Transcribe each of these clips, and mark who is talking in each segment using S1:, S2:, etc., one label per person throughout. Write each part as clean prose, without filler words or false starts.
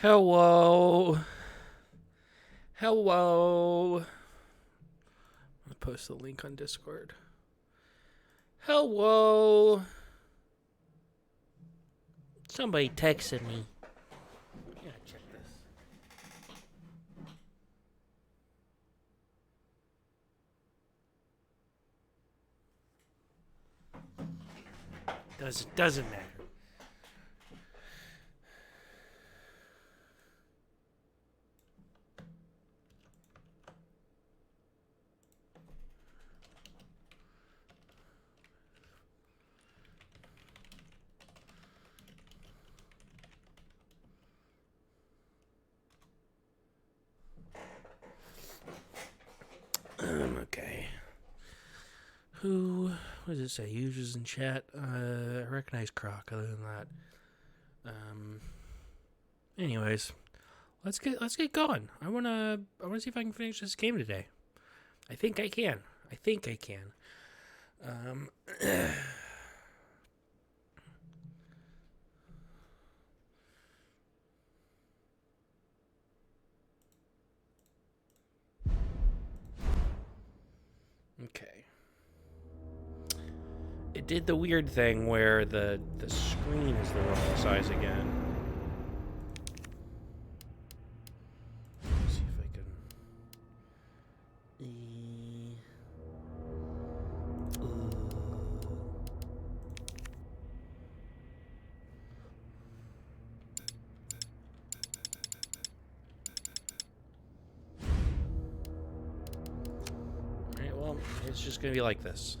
S1: Hello. Hello. I'll post the link on Discord. Hello. Somebody texted me. I gotta check this. Doesn't matter. Okay. What does it say? Users in chat. I recognize Croc. Other than that, anyways, let's get going. I wanna see if I can finish this game today. I think I can. Okay. It did the weird thing where the screen is the wrong size again. Let's see if I can. Alright, well, it's just gonna be like this.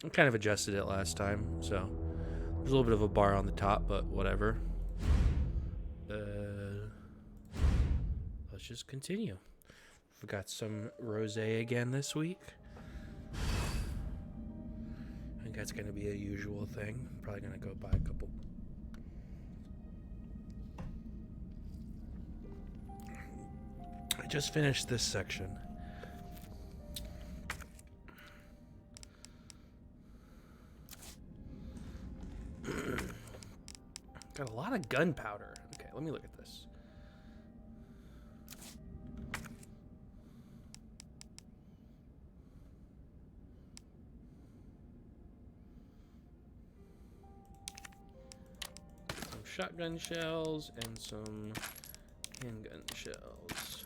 S1: I kind of adjusted it last time, so there's a little bit of a bar on the top, but whatever. Let's just continue. Forgot some rosé again this week. I think that's going to be a usual thing. Probably going to go buy a couple. I just finished this section. Got a lot of gunpowder. Okay, let me look at this. Some shotgun shells and some handgun shells.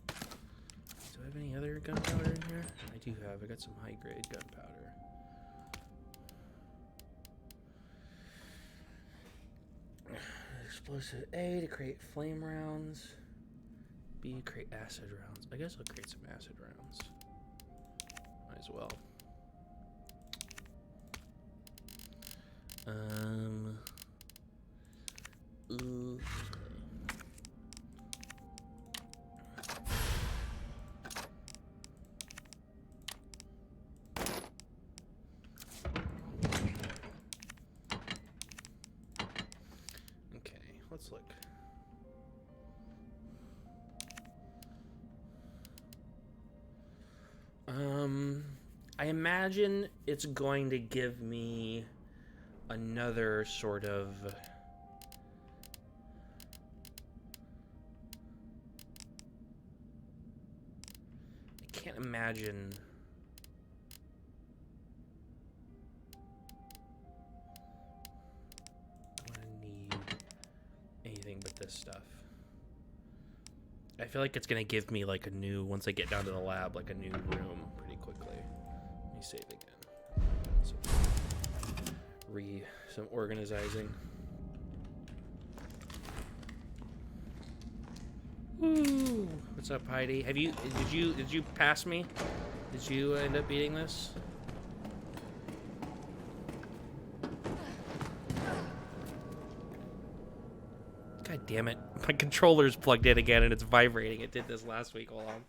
S1: Do I have any other gunpowder in here? I do have. I got some high-grade gunpowder. Explosive A to create flame rounds. B to create acid rounds. I guess I'll create some acid rounds. Might as well. Ooh. Let's look. I imagine it's going to give me another sort of I can't imagine anything but this stuff. I feel like it's gonna give me like a new, once I get down to the lab, like a new room pretty quickly. Let me save again. Some organizing. Woo! What's up, Heidi? Did you pass me? Did you end up beating this? God damn it. My controller's plugged in again and it's vibrating. It did this last week. Hold on.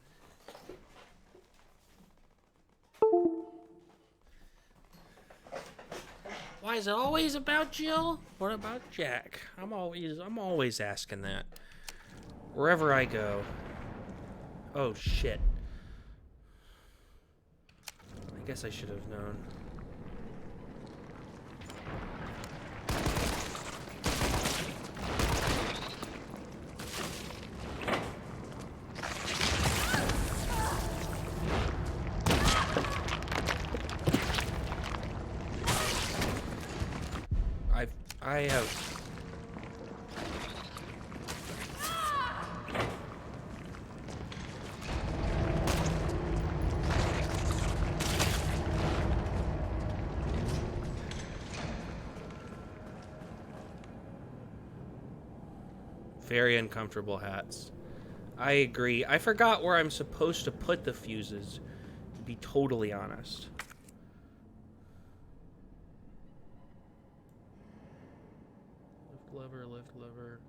S1: Why is it always about Jill? What about Jack? I'm always asking that. Wherever I go. Oh shit. I guess I should have known. I have... Very uncomfortable hats. I agree. I forgot where I'm supposed to put the fuses, to be totally honest. Lift lever, lift lever.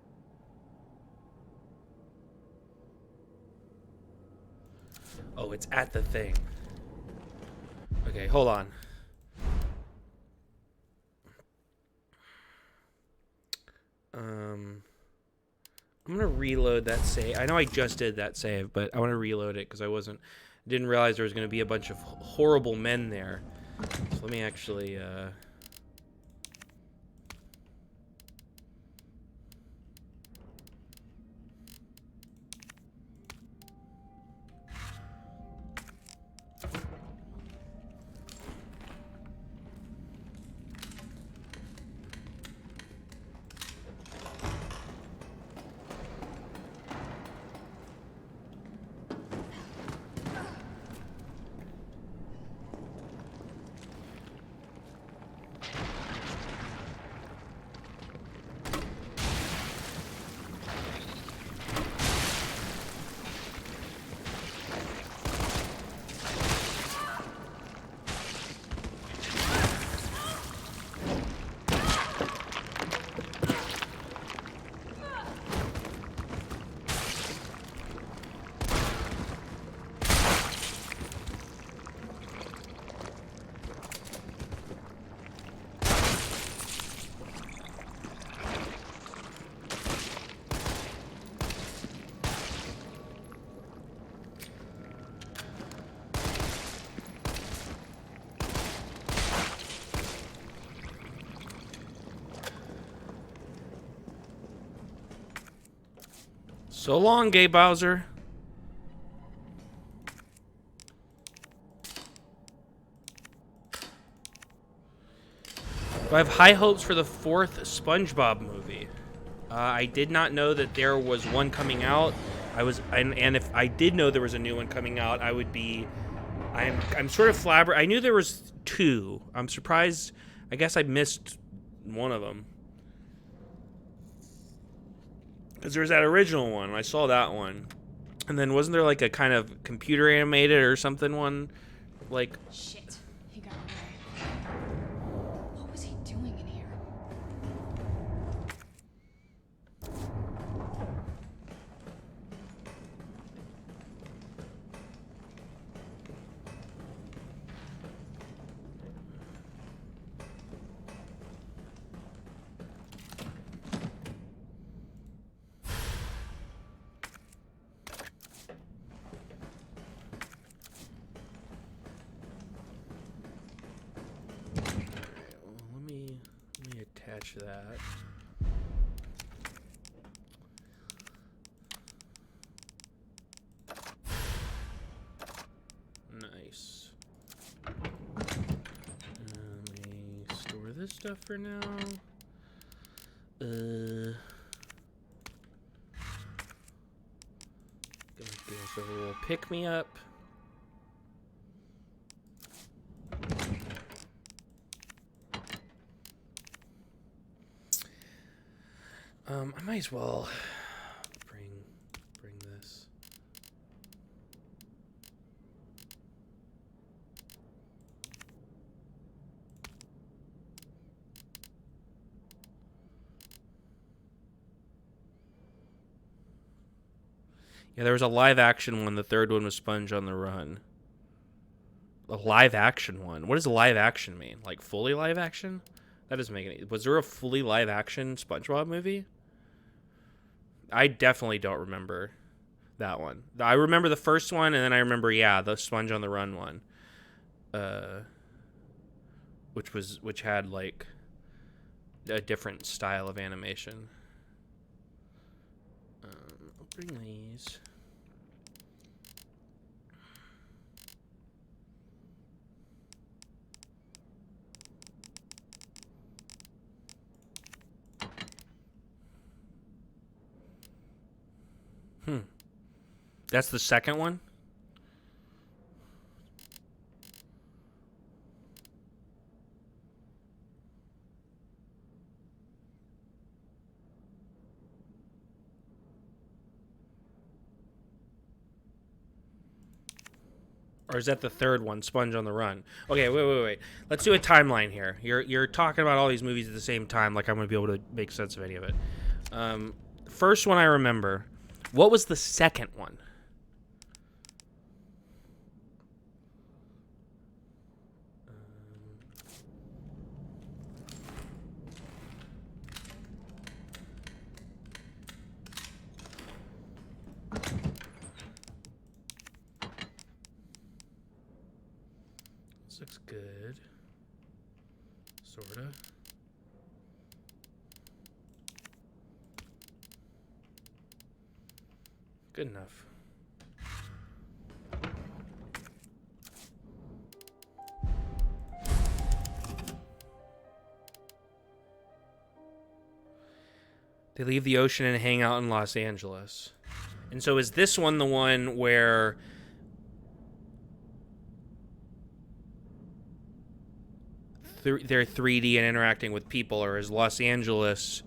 S1: Oh, it's at the thing. Okay, hold on. I'm gonna reload that save. I know I just did that save, but I want to reload it because didn't realize there was gonna be a bunch of horrible men there. So let me actually, so long, Gay Bowser. I have high hopes for the 4th SpongeBob movie. I did not know that there was one coming out. And if I did know there was a new one coming out, I would be. I'm sort of flabbergasted. I knew there was 2. I'm surprised. I guess I missed one of them. Because there was that original one. I saw that one. And then wasn't there like a kind of computer animated or something one? Like...
S2: Shit. He got away. What was he doing in here?
S1: Attach that. Nice. Let me store this stuff for now. Gonna give us a little pick me up. I might as well bring this. Yeah, there was a live action one. The third one was Sponge on the Run. A live action one. What does live action mean? Like fully live action? That doesn't make any. Was there a fully live action SpongeBob movie? I definitely don't remember that one. I remember the first one, and then I remember, yeah, the Sponge on the Run one, which had like a different style of animation. I'll bring these. That's the second one? Or is that the third one, Sponge on the Run? Okay, wait. Let's do a timeline here. You're talking about all these movies at the same time, like I'm going to be able to make sense of any of it. First one I remember. What was the second one? This looks good. Sorta. Good enough. They leave the ocean and hang out in Los Angeles. And so is this one the one where they're 3D and interacting with people, or is Los Angeles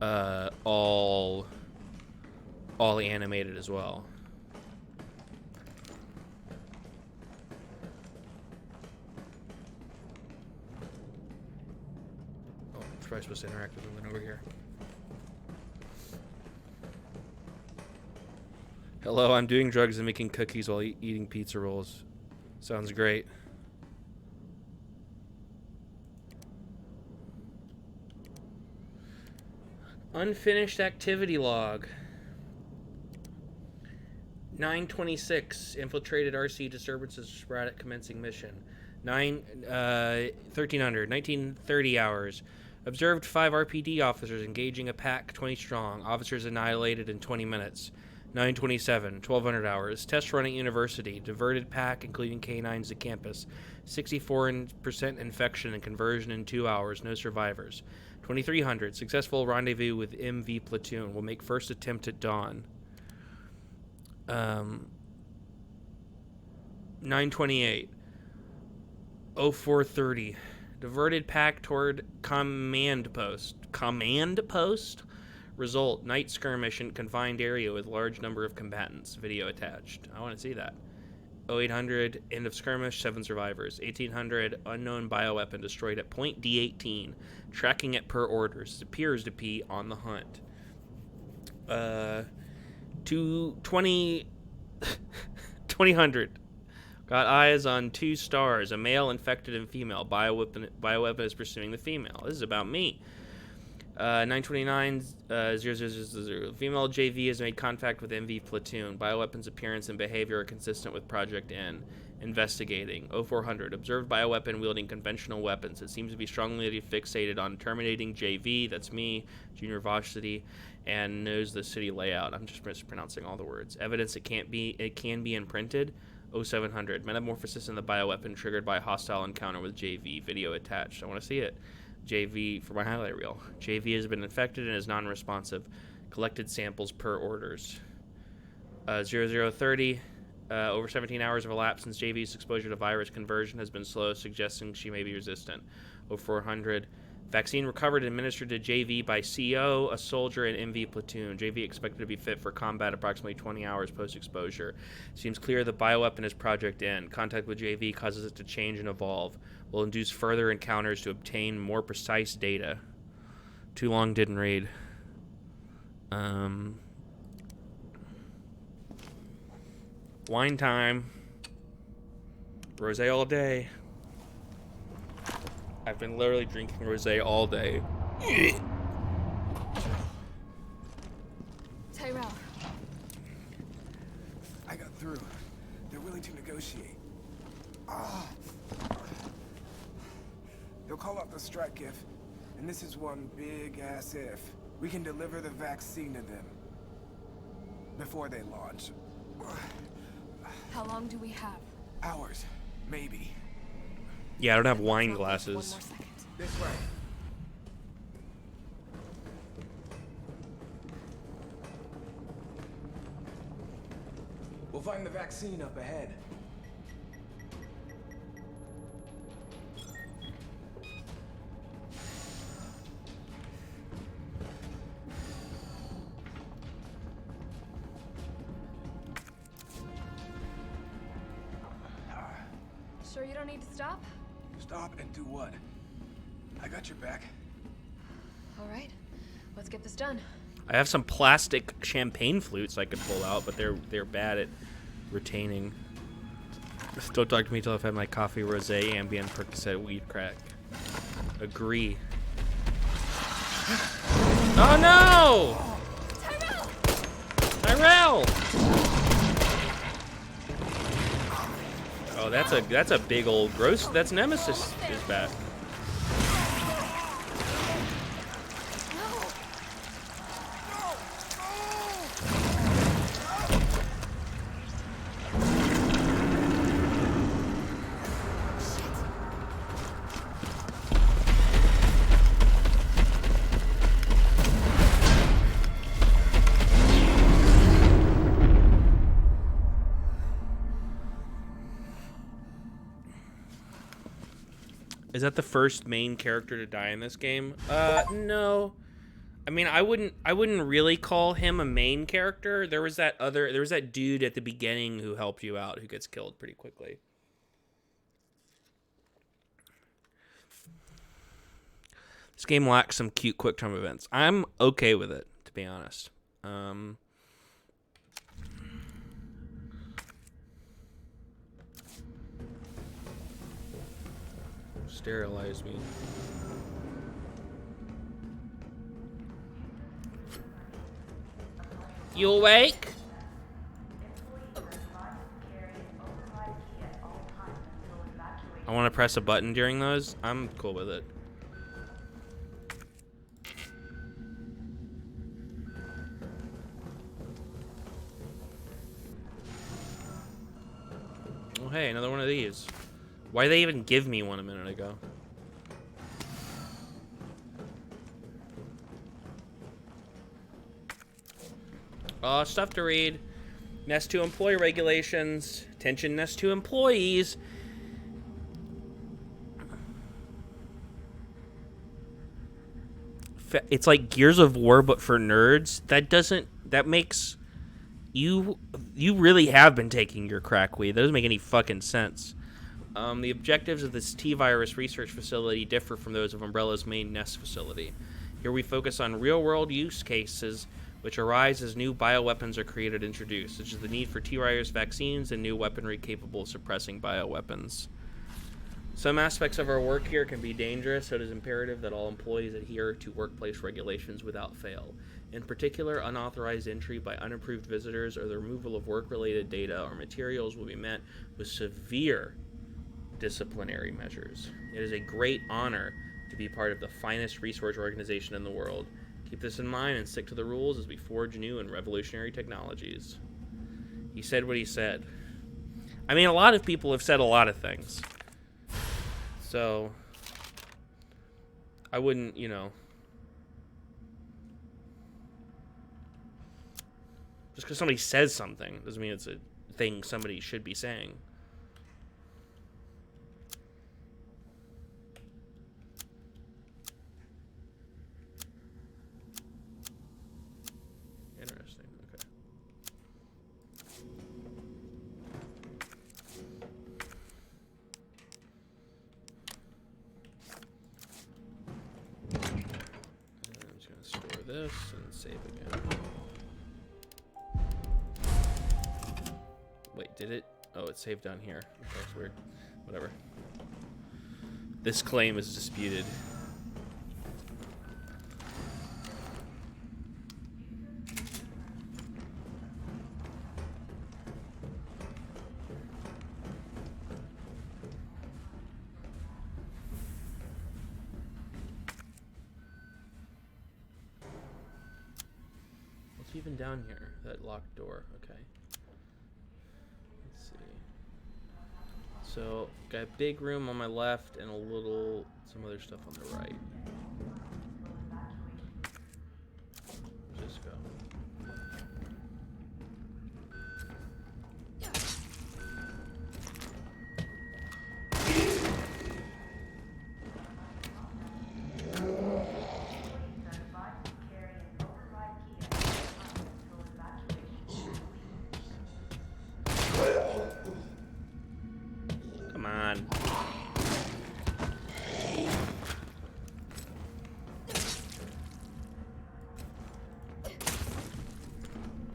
S1: all animated as well? Oh, I'm probably supposed to interact with them over here. Hello, I'm doing drugs and making cookies while eating pizza rolls. Sounds great. Unfinished activity log. 9:26 infiltrated RC disturbances sporadic commencing mission. 1300 1930 hours. Observed 5 RPD officers engaging a pack 20 strong. Officers annihilated in 20 minutes. 9:27 1200 hours. Test run at university. Diverted pack including canines to campus. 64% infection and conversion in 2 hours. No survivors. 2300 successful rendezvous with MV platoon. Will make first attempt at dawn. 9:28 0430 diverted pack toward command post. Result: night skirmish in confined area with large number of combatants. Video attached. I want to see that. 0800 end of skirmish, 7 survivors. 1800 unknown bioweapon destroyed at point D18. Tracking it per orders. Appears to be on the hunt. 2000 got eyes on 2 stars. A male infected and female. Bioweapon is pursuing the female. This is about me. 929 0000. Female JV has made contact with MV platoon. Bioweapons appearance and behavior are consistent with Project N. Investigating. 0400 observed bioweapon wielding conventional weapons. It seems to be strongly fixated on terminating JV. That's me, Junior Varsity, and knows the city layout. I'm just mispronouncing all the words. Evidence it can be imprinted. 0700 metamorphosis in the bioweapon triggered by hostile encounter with JV. Video attached. I want to see it. JV for my highlight reel. JV has been infected and is non-responsive. Collected samples per orders. 0030. Over 17 hours have elapsed since JV's exposure to virus. Conversion has been slow, suggesting she may be resistant. 0400. Vaccine recovered and administered to JV by CO, a soldier, and MV platoon. JV expected to be fit for combat approximately 20 hours post-exposure. Seems clear the bioweapon is Project N. Contact with JV causes it to change and evolve. Will induce further encounters to obtain more precise data. Too long, didn't read. Wine time. Rosé all day. I've been literally drinking rosé all day.
S2: Tyrell.
S3: I got through. They're willing to negotiate. They'll call off the strike if, and this is one big ass if, we can deliver the vaccine to them before they launch.
S2: How long do we have?
S3: Hours, maybe.
S1: Yeah, I don't have wine
S2: One
S1: glasses.
S2: more second.
S3: This way. We'll find the vaccine up ahead.
S2: Sure you don't need to stop?
S3: Stop and do what? I got your back.
S2: All right, let's get this done.
S1: I have some plastic champagne flutes I could pull out, but they're bad at retaining. Just don't talk to me till I've had my coffee, rosé, Ambien, Percocet, weed, crack. Agree. Oh no! Tyrell! Oh, that's a big old gross. That's Nemesis is back. Is that the first main character to die in this game? No. I mean, I wouldn't really call him a main character. There was that dude at the beginning who helped you out who gets killed pretty quickly. This game lacks some cute quick time events. I'm okay with it, to be honest. Sterilize me. You awake? I want to press a button during those. I'm cool with it. Oh, hey, another one of these. Why did they even give me one a minute ago? Stuff to read. Nest 2 employee regulations. Attention Nest 2 employees. It's like Gears of War, but for nerds. That makes... You really have been taking your crack weed. That doesn't make any fucking sense. The objectives of this T-Virus research facility differ from those of Umbrella's main Nest facility. Here we focus on real-world use cases which arise as new bioweapons are created and introduced, such as the need for T-Virus vaccines and new weaponry capable of suppressing bioweapons. Some aspects of our work here can be dangerous, so it is imperative that all employees adhere to workplace regulations without fail. In particular, unauthorized entry by unapproved visitors or the removal of work-related data or materials will be met with severe disciplinary measures. It is a great honor to be part of the finest research organization in the world. Keep this in mind and stick to the rules as we forge new and revolutionary technologies. He said what he said. I mean, a lot of people have said a lot of things. So, I wouldn't, just because somebody says something doesn't mean it's a thing somebody should be saying. Interesting, okay. I'm just going to store this and save again. Wait, did it? Oh, it saved down here. Okay, that's weird. Whatever. This claim is disputed. What's even down here? That locked door. Okay. Let's see. So, got a big room on my left and some other stuff on the right. Just go.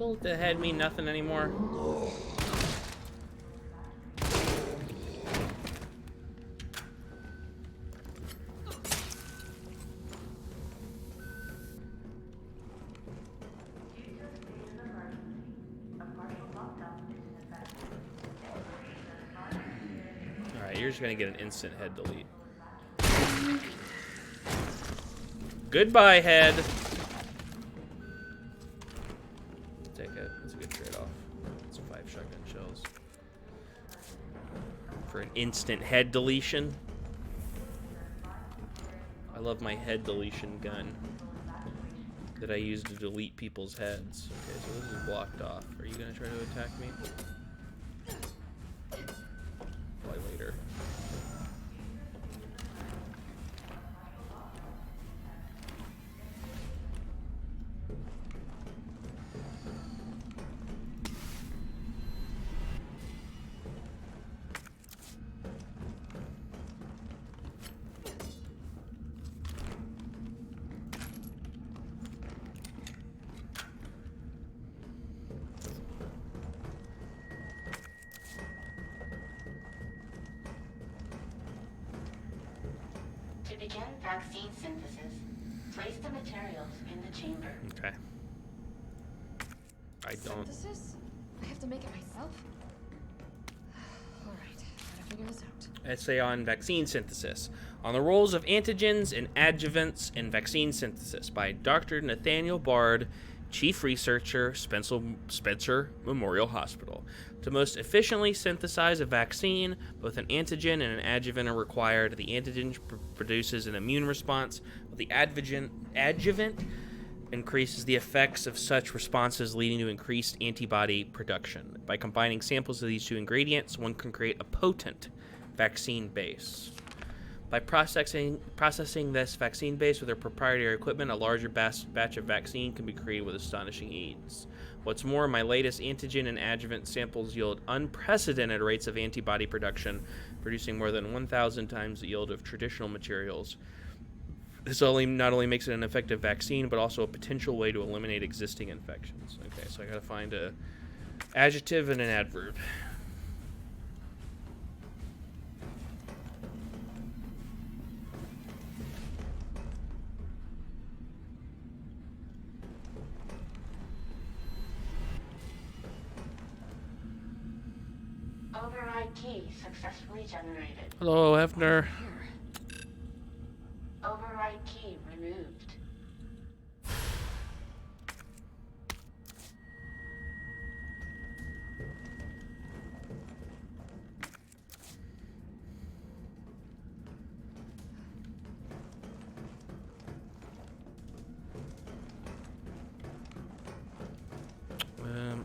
S1: bullet to the head mean nothing anymore? Alright, you're just gonna get an instant head delete. Goodbye, head! Take it. That's a good trade-off. It's 5 shotgun shells. For an instant head deletion. I love my head deletion gun that I use to delete people's heads. Okay, so this is blocked off. Are you gonna try to attack me? Probably later.
S4: To begin vaccine synthesis, place the materials in the chamber.
S1: Okay. I don't.
S2: Synthesis? I have to make it myself? Alright, gotta figure this out.
S1: Essay on vaccine synthesis. On the roles of antigens and adjuvants in vaccine synthesis by Dr. Nathaniel Bard, Chief Researcher, Spencer Memorial Hospital. To most efficiently synthesize a vaccine, both an antigen and an adjuvant are required. The antigen produces an immune response, while the adjuvant increases the effects of such responses, leading to increased antibody production. By combining samples of these two ingredients, one can create a potent vaccine base. By processing this vaccine base with their proprietary equipment, a larger batch of vaccine can be created with astonishing ease. What's more, my latest antigen and adjuvant samples yield unprecedented rates of antibody production, producing more than 1,000 times the yield of traditional materials. This not only makes it an effective vaccine, but also a potential way to eliminate existing infections. Okay, so I gotta find a adjective and an adverb.
S4: Override key successfully generated.
S1: Hello, Hefner.
S4: Override key removed.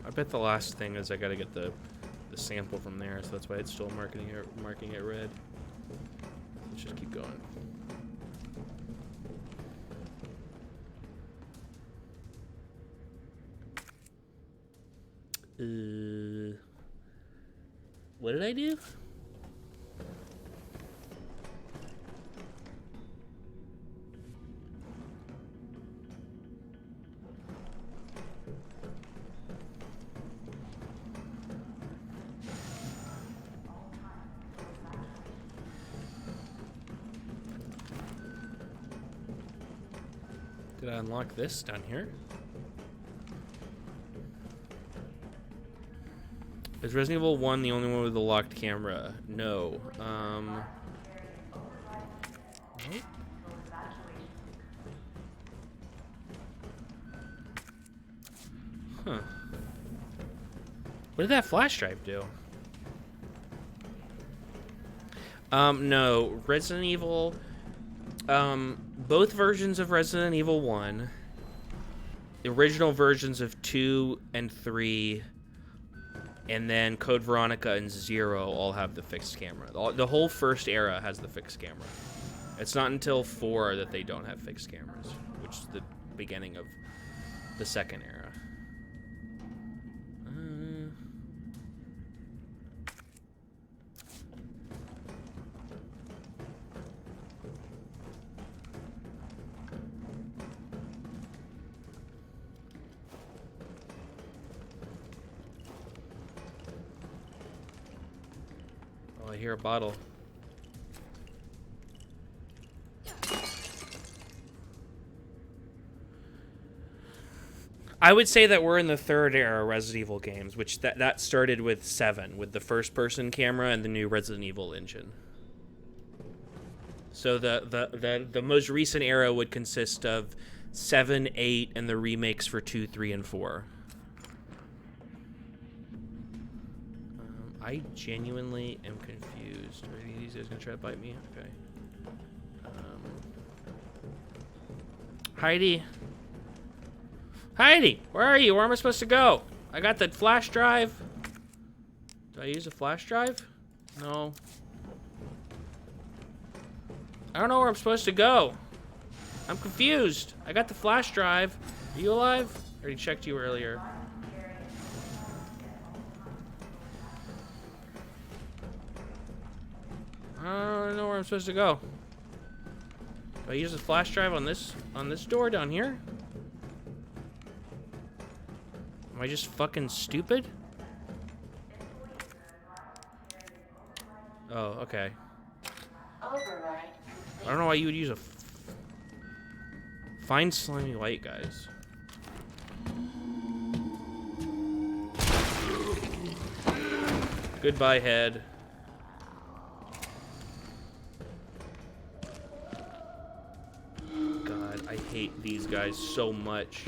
S1: I bet the last thing is I gotta get the sample from there, so that's why it's still marking it red. Let's just keep going. What did I do? Did I unlock this down here? Is Resident Evil 1 the only one with the locked camera? No. Nope. Huh. What did that flash drive do? No. Resident Evil... both versions of Resident Evil 1, the original versions of 2 and 3, and then Code Veronica and 0 all have the fixed camera. The whole first era has the fixed camera. It's not until 4 that they don't have fixed cameras, which is the beginning of the second era. I hear a bottle. I would say that we're in the third era of Resident Evil games, which that started with 7, with the first-person camera and the new Resident Evil engine. So the most recent era would consist of 7, 8, and the remakes for 2, 3, and 4. I genuinely am confused. Are these guys gonna try to bite me? Okay. Heidi. Heidi, where are you? Where am I supposed to go? I got the flash drive. Do I use a flash drive? No. I don't know where I'm supposed to go. I'm confused. I got the flash drive. Are you alive? I already checked you earlier. I don't know where I'm supposed to go. Do I use the flash drive on this door down here? Am I just fucking stupid? Oh, okay.
S4: Override.
S1: I don't know why you would use a... Find slimy light, guys. Goodbye, head. God, I hate these guys so much.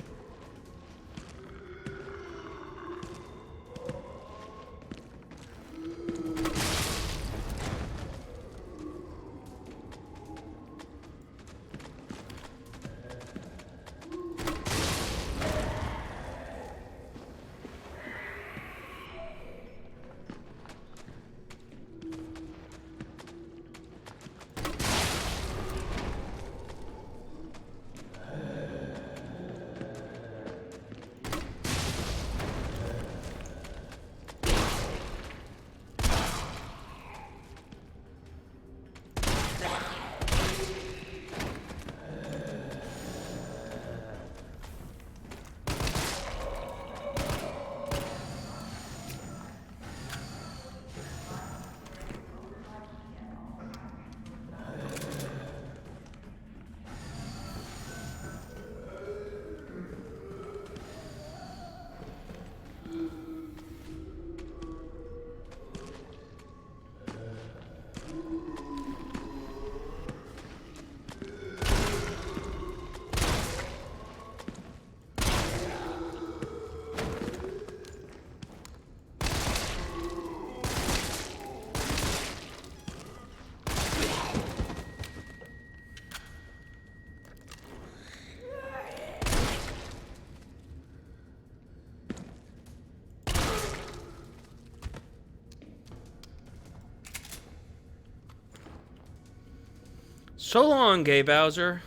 S1: So long, gay Bowser.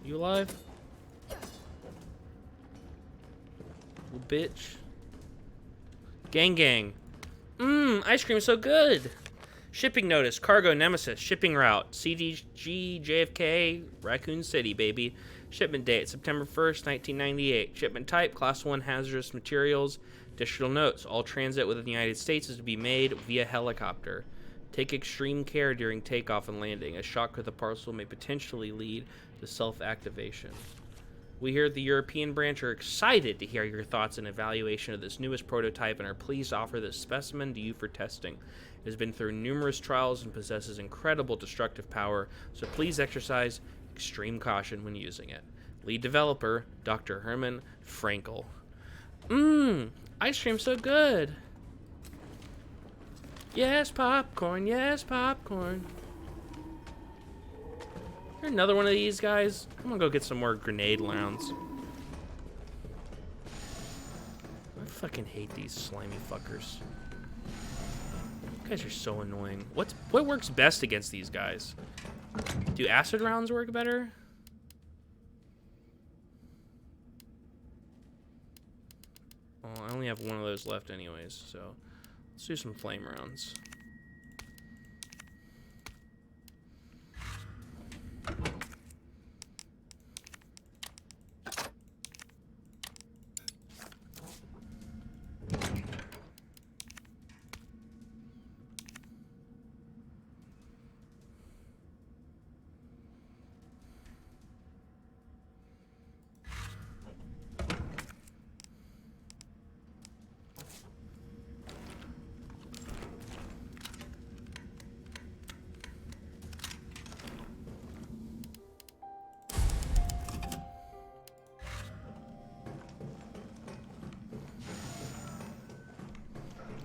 S1: You alive? You bitch. Gang gang. Ice cream is so good. Shipping notice, cargo nemesis, shipping route, CDG, JFK, Raccoon City, baby. Shipment date, September 1st, 1998. Shipment type, class 1 hazardous materials. Additional notes, all transit within the United States is to be made via helicopter. Take extreme care during takeoff and landing. A shock of the parcel may potentially lead to self-activation. We here at the European branch are excited to hear your thoughts and evaluation of this newest prototype and are pleased to offer this specimen to you for testing. It has been through numerous trials and possesses incredible destructive power, so please exercise extreme caution when using it. Lead developer, Dr. Herman Frankel. Ice cream so good. Yes, popcorn. Yes, popcorn. Here another one of these guys. I'm gonna go get some more grenade rounds. I fucking hate these slimy fuckers. You guys are so annoying. What works best against these guys? Do acid rounds work better? Well, I only have one of those left anyways, so let's do some flame rounds.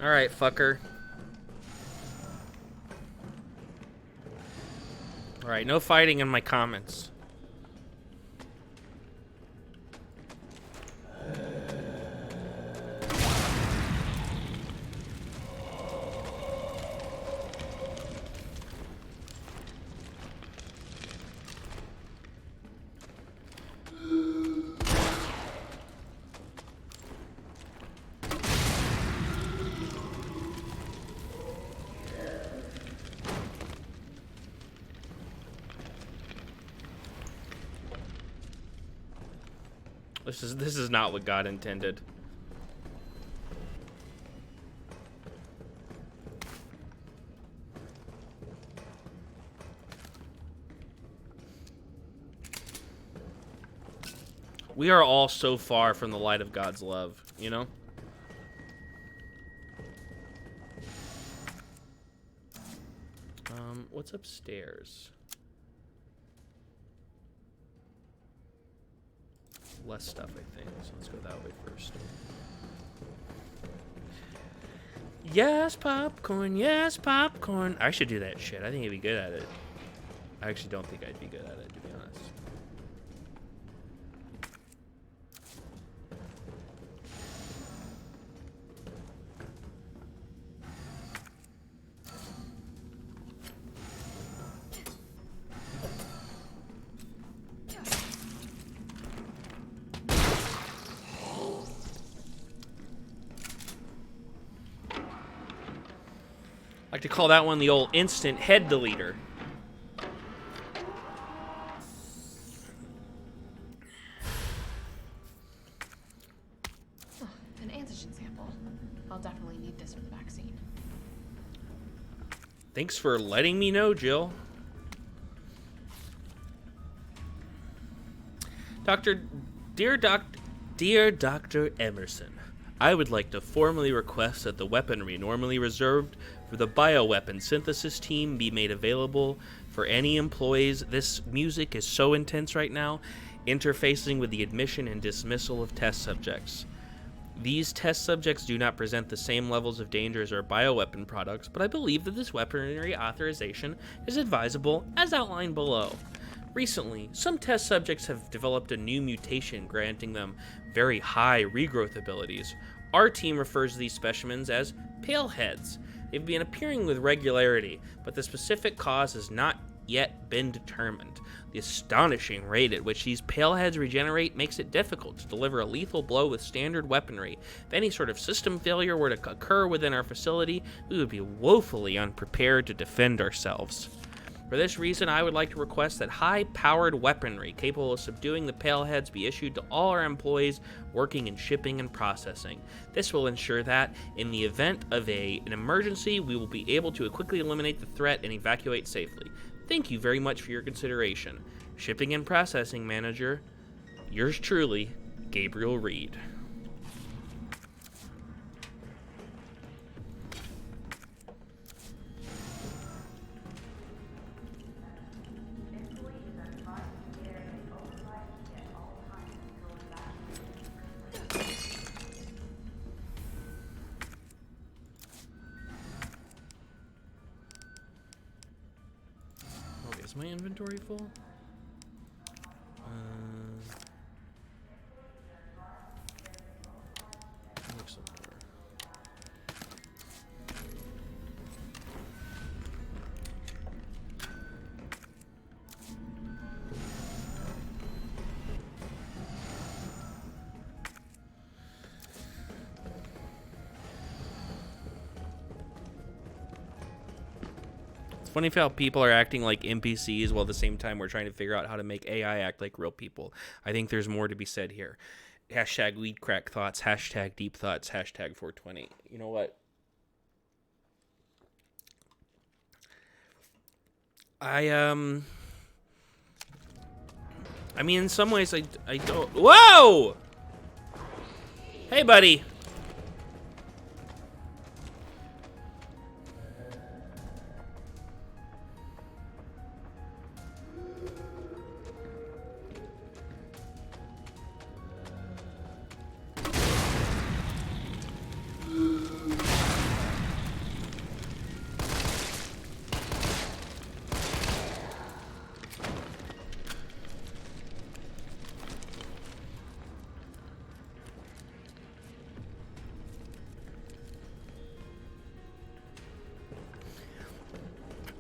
S1: All right, fucker. All right, no fighting in my comments. This is not what God intended. We are all so far from the light of God's love, you know? What's upstairs? Less stuff, I think. So let's go that way first. Yes, popcorn. Yes, popcorn. I should do that shit. I think I'd be good at it. I actually don't think I'd be good at it, to be honest. I like to call that one the old instant head deleter.
S2: Oh, an antigen sample. I'll definitely need this for the vaccine.
S1: Thanks for letting me know, Jill. Dear Dr. Emerson, I would like to formally request that the weaponry normally reserved for the bioweapon synthesis team be made available for any employees. This music is so intense right now, interfacing with the admission and dismissal of test subjects. These test subjects do not present the same levels of danger as our bioweapon products, but I believe that this weaponry authorization is advisable as outlined below. Recently, some test subjects have developed a new mutation granting them very high regrowth abilities. Our team refers to these specimens as paleheads. They've been appearing with regularity, but the specific cause has not yet been determined. The astonishing rate at which these paleheads regenerate makes it difficult to deliver a lethal blow with standard weaponry. If any sort of system failure were to occur within our facility, we would be woefully unprepared to defend ourselves. For this reason, I would like to request that high-powered weaponry capable of subduing the paleheads be issued to all our employees working in shipping and processing. This will ensure that, in the event of an emergency, we will be able to quickly eliminate the threat and evacuate safely. Thank you very much for your consideration. Shipping and Processing Manager, yours truly, Gabriel Reed. Is my inventory full? Looks like It's funny how people are acting like NPCs while at the same time we're trying to figure out how to make AI act like real people. I think there's more to be said here. Hashtag weed crack thoughts, hashtag deep thoughts, hashtag 420. You know what? I mean, in some ways, I don't... Whoa! Hey, buddy.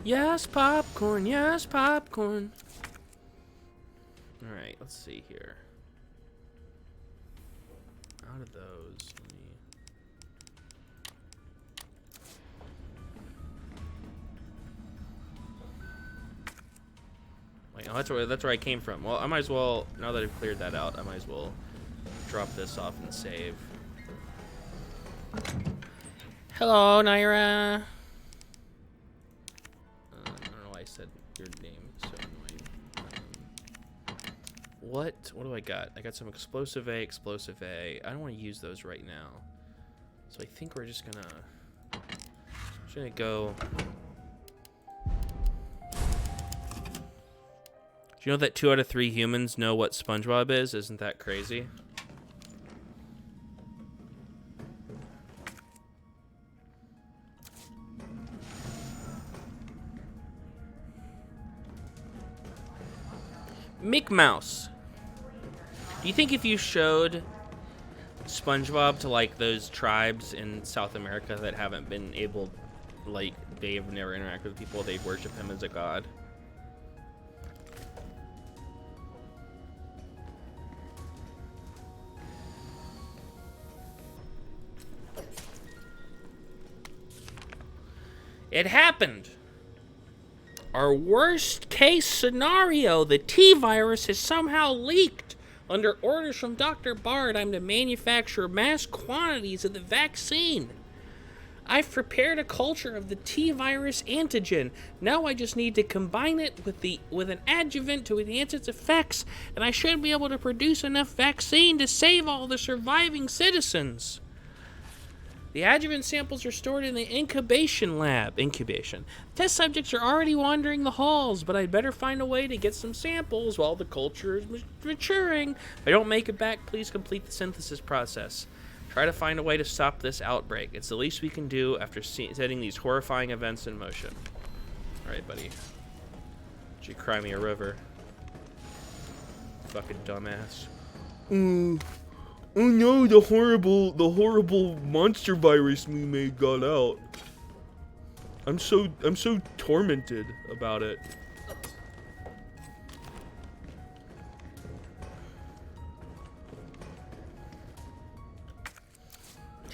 S1: Yes, popcorn. Yes, popcorn. All right, let's see here. Out of those, let me... Wait, oh, that's where I came from. Well, I might as well, now that I've cleared that out, I might as well drop this off and save. Hello, Naira. I don't know why I said your name. It's so annoying. What do I got? I got some explosive A, explosive A. I don't want to use those right now. So I think we're just gonna go. Do you know that 2 out of 3 humans know what SpongeBob is? Isn't that crazy? Mick Mouse. Do you think if you showed SpongeBob to like those tribes in South America that haven't been able, like they've never interacted with people, they'd worship him as a god? It happened. Our worst case scenario, the T-virus has somehow leaked. Under orders from Dr. Bard, I'm to manufacture mass quantities of the vaccine. I've prepared a culture of the T-virus antigen. Now I just need to combine it with an adjuvant to enhance its effects, and I should be able to produce enough vaccine to save all the surviving citizens. The adjuvant samples are stored in the incubation lab. Test subjects are already wandering the halls, but I'd better find a way to get some samples while the culture is maturing. If I don't make it back, please complete the synthesis process. Try to find a way to stop this outbreak. It's the least we can do after setting these horrifying events in motion. Alright, buddy. Did you cry me a river? Fucking dumbass. Oh no, the horrible monster virus we made got out. I'm so tormented about it.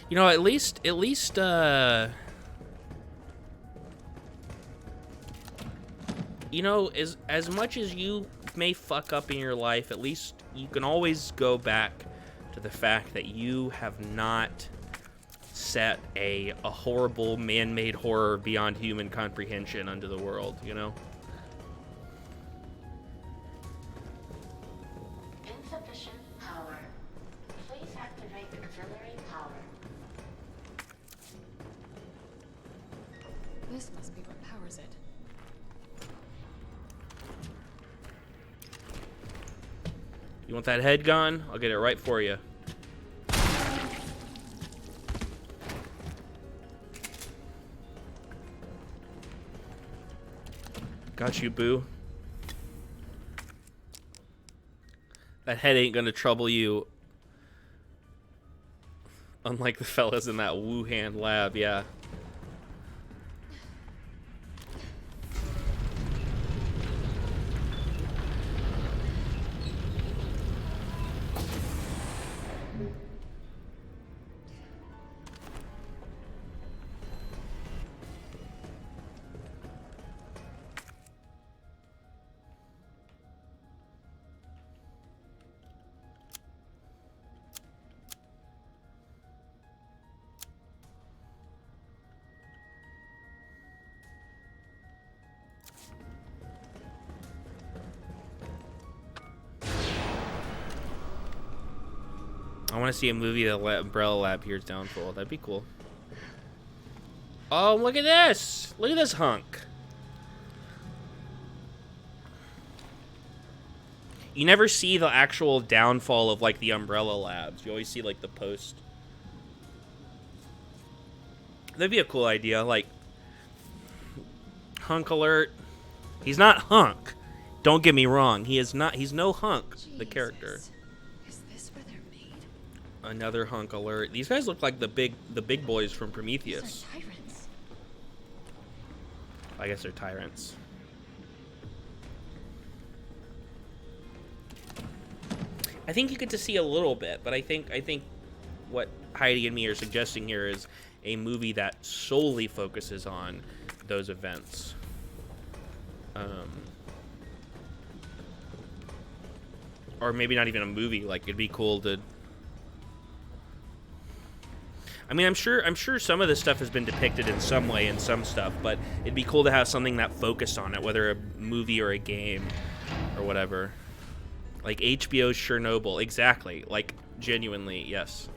S1: You know, at least you know, as much as you may fuck up in your life, at least you can always go back to the fact that you have not set a horrible man-made horror beyond human comprehension unto the world, you know?
S4: Insufficient power. Please activate auxiliary power.
S2: This must be what powers it.
S1: You want that head gone? I'll get it right for you. Got you, boo. That head ain't gonna trouble you. Unlike the fellas in that Wuhan lab, yeah. I want to see a movie that Umbrella Lab here's downfall. That'd be cool. Oh, look at this! Look at this hunk. You never see the actual downfall of like the Umbrella Labs. You always see like the post. That'd be a cool idea. Like Hunk alert. He's not Hunk. Don't get me wrong. He is not. He's no Hunk. The character.
S2: Is this where they're made?
S1: Another Hunk alert. These guys look like the big boys from Prometheus.
S2: These are tyrants.
S1: I guess they're tyrants. I think you get to see a little bit, but I think what Heidi and me are suggesting here is a movie that solely focuses on those events. Or maybe not even a movie. Like, it'd be cool to... I mean, I'm sure some of this stuff has been depicted in some way in some stuff, but it'd be cool to have something that focused on it, whether a movie or a game or whatever. Like HBO's Chernobyl. Exactly. Like, genuinely, yes.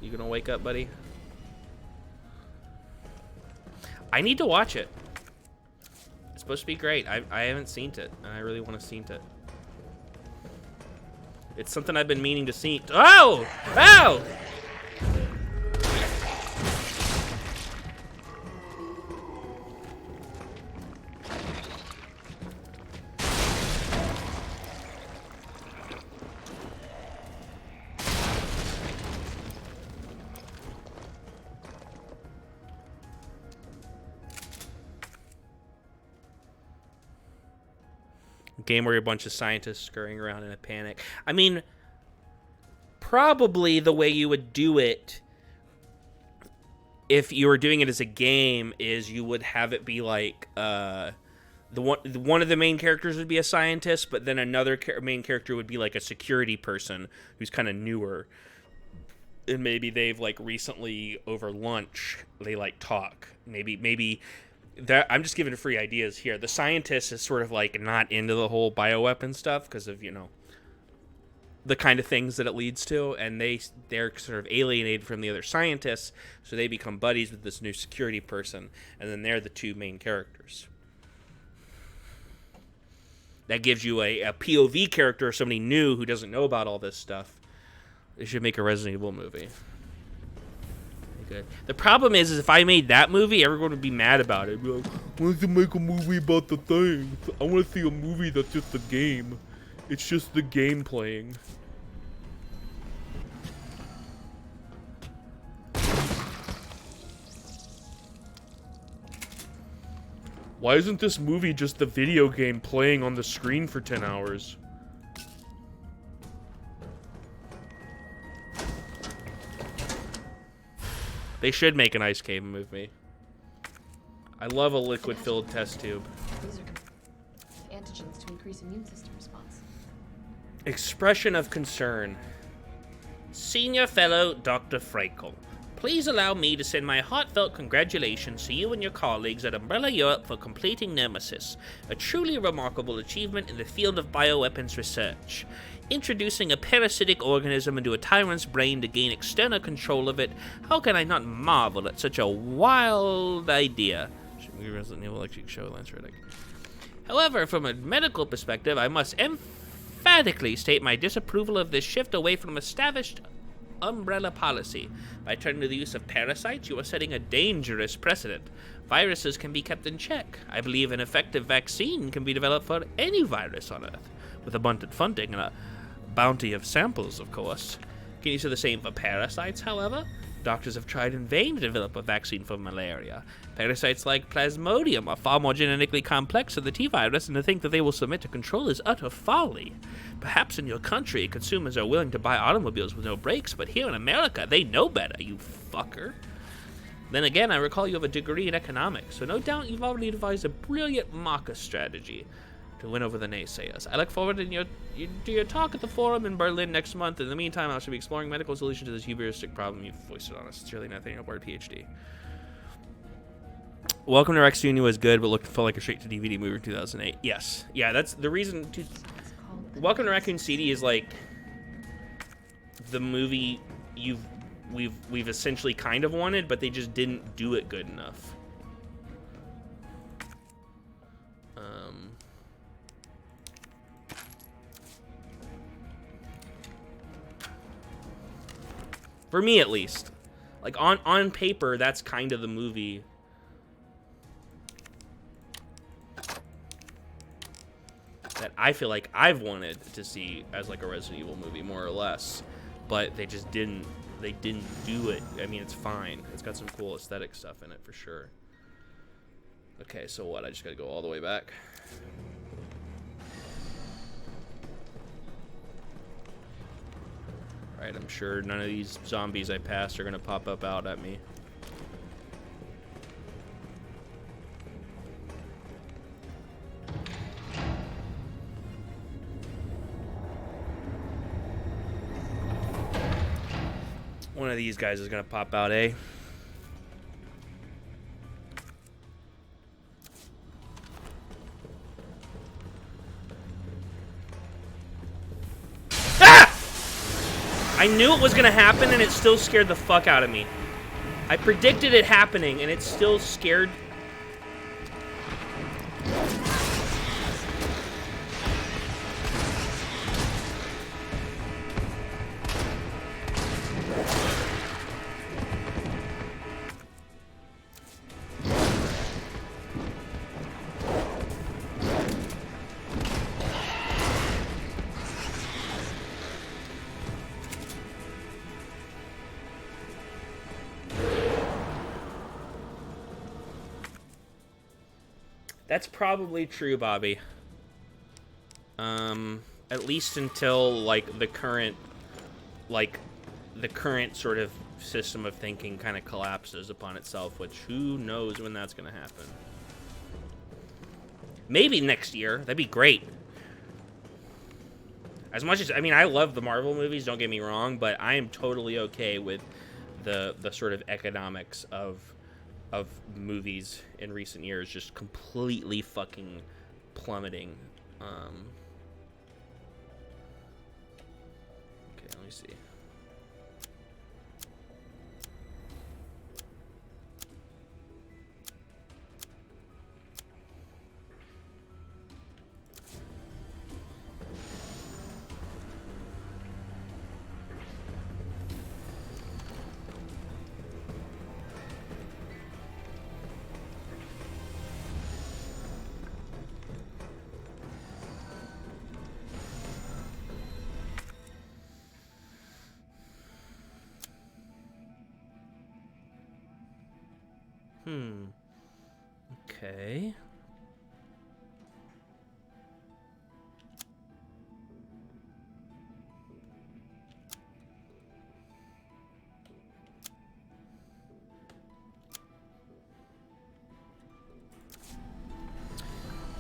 S1: You gonna wake up, buddy? I need to watch it. It's supposed to be great. I haven't seen it, and I really want to see it. It's something I've been meaning to see. Oh! Oh! Game where you're a bunch of scientists scurrying around in a panic. I mean, probably the way you would do it if you were doing it as a game is you would have it be like one of the main characters would be a scientist, but then another main character would be like a security person who's kind of newer, and maybe they've like recently over lunch they like talk. Maybe that I'm just giving free ideas here. The scientist is sort of like not into the whole bioweapon stuff because of, you know, the kind of things that it leads to, and they're sort of alienated from the other scientists, so they become buddies with this new security person, and then they're the two main characters. That gives you a POV character, somebody new who doesn't know about all this stuff. They should make a Resident Evil movie. Good. The problem is if I made that movie, everyone would be mad about it. Be like, why don't you make a movie about the thing? I want to see a movie that's just the game. It's just the game playing. Why isn't this movie just the video game playing on the screen for 10 hours? They should make an ice cave movie. I love a liquid-filled test tube.
S2: These are antigens to increase immune system response.
S1: Expression of concern. Senior Fellow Dr. Frankel, please allow me to send my heartfelt congratulations to you and your colleagues at Umbrella Europe for completing Nemesis, a truly remarkable achievement in the field of bioweapons research. Introducing a parasitic organism into a tyrant's brain to gain external control of it, how can I not marvel at such a wild idea? Resident Evil Electric Show, Lance Reddick. However, from a medical perspective, I must emphatically state my disapproval of this shift away from established Umbrella policy. By turning to the use of parasites, you are setting a dangerous precedent. Viruses can be kept in check. I believe an effective vaccine can be developed for any virus on Earth, with abundant funding and a bounty of samples, of course. Can you say the same for parasites, however? Doctors have tried in vain to develop a vaccine for malaria. Parasites like Plasmodium are far more genetically complex than the T-virus, and to think that they will submit to control is utter folly. Perhaps in your country, consumers are willing to buy automobiles with no brakes, but here in America, they know better, you fucker. Then again, I recall you have a degree in economics, so no doubt you've already devised a brilliant market strategy to win over the naysayers. I look forward to your talk at the forum in Berlin next month. In the meantime, I shall be exploring medical solutions to this hubristic problem you've foisted on us. Sincerely, Nathaniel Bard, PhD. Welcome to Rex Jr. was good, but looked felt like a straight-to-DVD movie in 2008. Yes. Yeah, that's the reason. Welcome to Raccoon City is like the movie we've essentially kind of wanted, but they just didn't do it good enough. For me, at least. Like, on paper, that's kind of the movie that I feel like I've wanted to see as, like, a Resident Evil movie, more or less. But they just didn't. They didn't do it. I mean, it's fine. It's got some cool aesthetic stuff in it, for sure. Okay, so what? I just gotta go all the way back. Right, I'm sure none of these zombies I passed are gonna pop up out at me. One of these guys is gonna pop out, eh? I knew it was gonna happen and it still scared the fuck out of me. I predicted it happening and it still scared. That's probably true, Bobby. At least until, like, the current sort of system of thinking kind of collapses upon itself, which who knows when that's gonna happen. Maybe next year. That'd be great. As much as, I mean, I love the Marvel movies, don't get me wrong, but I am totally okay with the sort of economics of movies in recent years just completely fucking plummeting. Okay, let me see. Okay.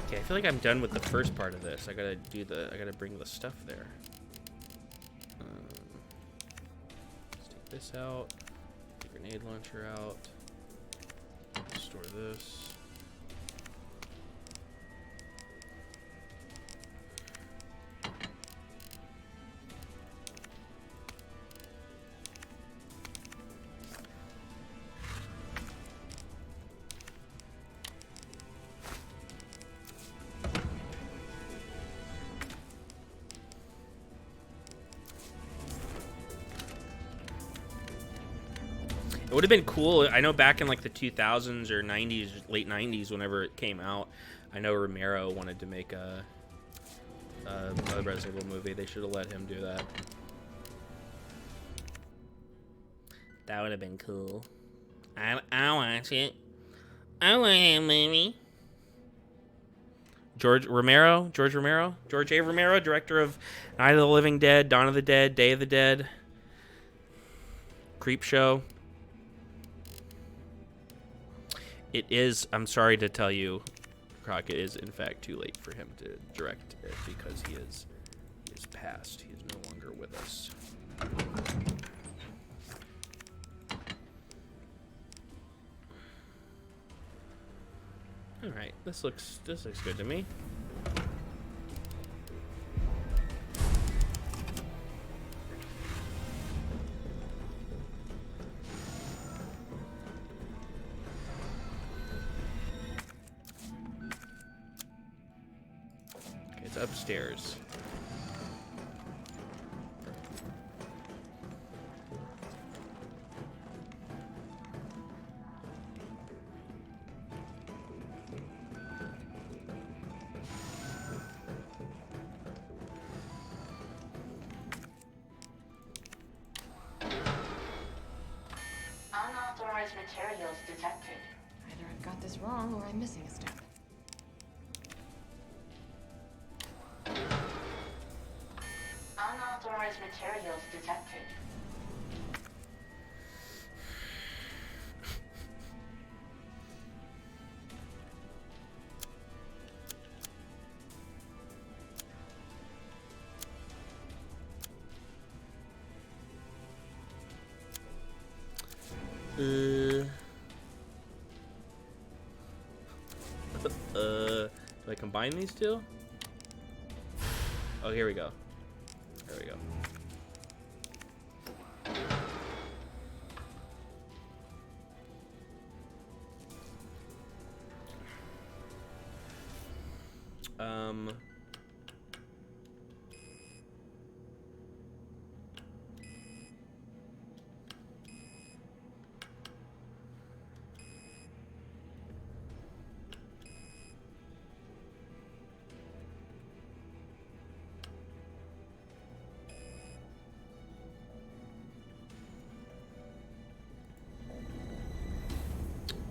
S1: Okay, I feel like I'm done with the first part of this. I gotta bring the stuff there. Let's take this out. Take the grenade launcher out. Store this. It would have been cool. I know back in like the 2000s or 90s, late 90s, whenever it came out, I know Romero wanted to make a Resident Evil movie. They should have let him do that. That would have been cool. I'll watch it. I want a movie. George A. Romero, director of Night of the Living Dead, Dawn of the Dead, Day of the Dead, Creep Show. It is, I'm sorry to tell you, Croc, it is in fact too late for him to direct it because he is passed. He is no longer with us. All right, this looks good to me. It's upstairs.
S4: Unauthorized materials detected.
S2: Either a got this wrong or I'm missing a step.
S4: Unauthorized materials detected.
S1: Do I combine these two? Oh, here we go. There we go.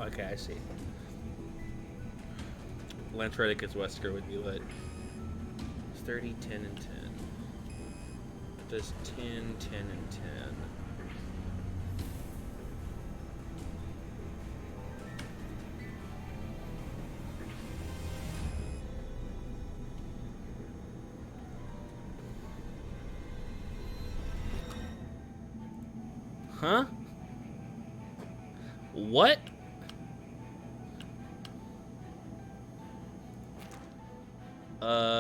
S1: Okay, I see. Lance Reddick's Wesker would be lit. It's 30, 10, and 10. It does 10, 10, and 10. Huh? What? Huh?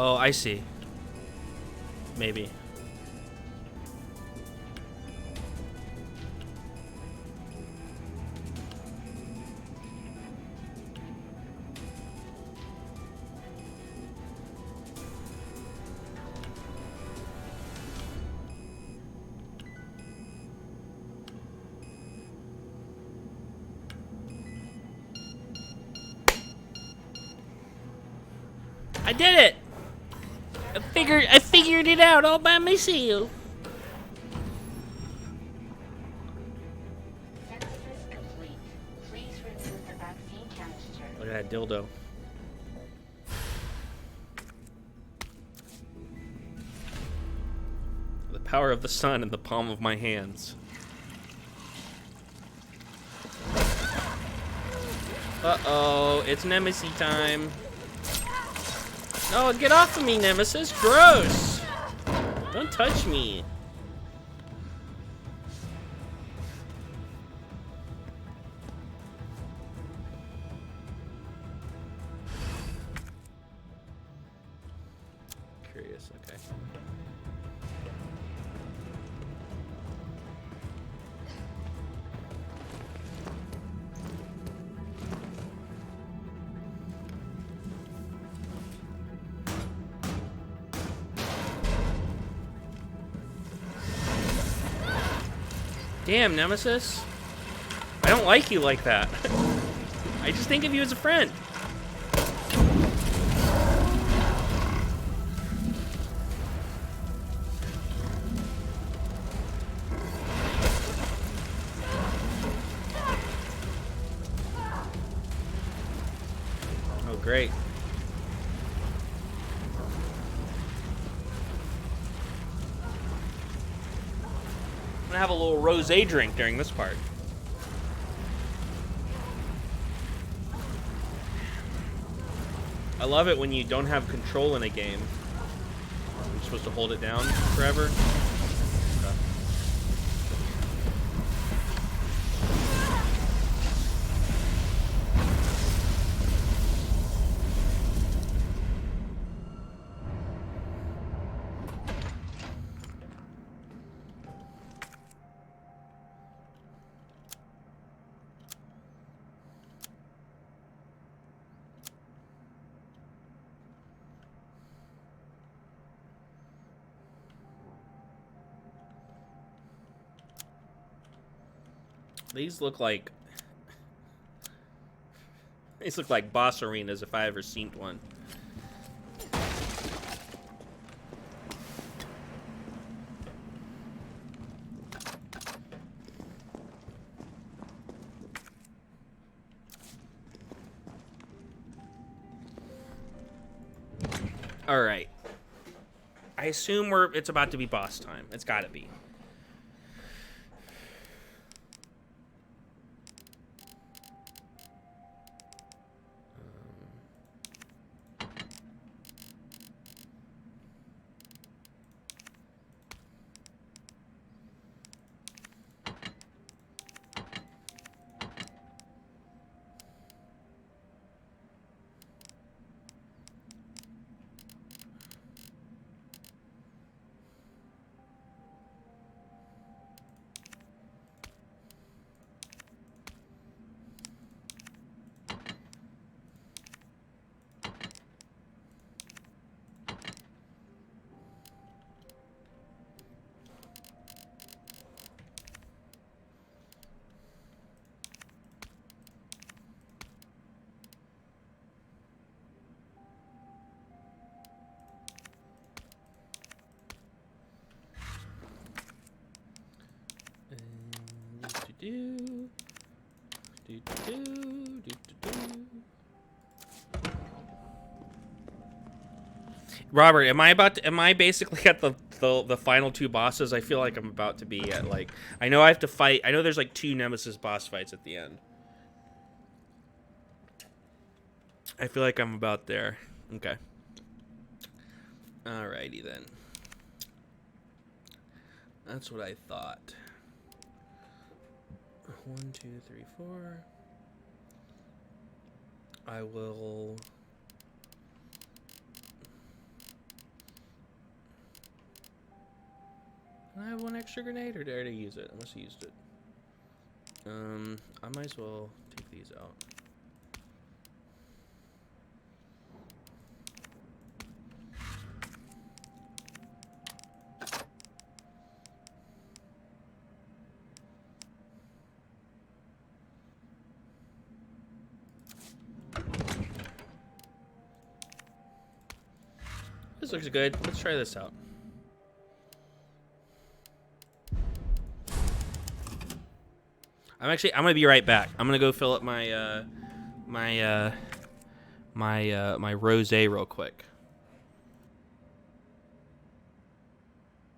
S1: Oh, I see. Maybe. I did it! I figured it out all by myself.
S4: Synthesis complete. Please remove the vaccine canister.
S1: Look at that dildo. The power of the sun in the palm of my hands. Uh-oh, it's Nemesis time. Oh, get off of me, Nemesis. Gross. Don't touch me. Curious, okay. Damn, Nemesis. I don't like you like that. I just think of you as a friend. Oh, great. I'm gonna have a little rosé drink during this part. I love it when you don't have control in a game. You're supposed to hold it down forever. These look like boss arenas if I ever seen one. All right. I assume it's about to be boss time. It's got to be. Robert, am I basically at the final two bosses? I feel like I'm about to be at, like, I know I have to fight. I know there's like 2 Nemesis boss fights at the end. I feel like I'm about there. Okay. Alrighty then. That's what I thought. 1, 2, 3, 4. I will. Can I have 1 extra grenade, or did I already use it? I must have used it. I might as well take these out. This looks good. Let's try this out. I'm gonna be right back. I'm gonna go fill up my my rosé real quick.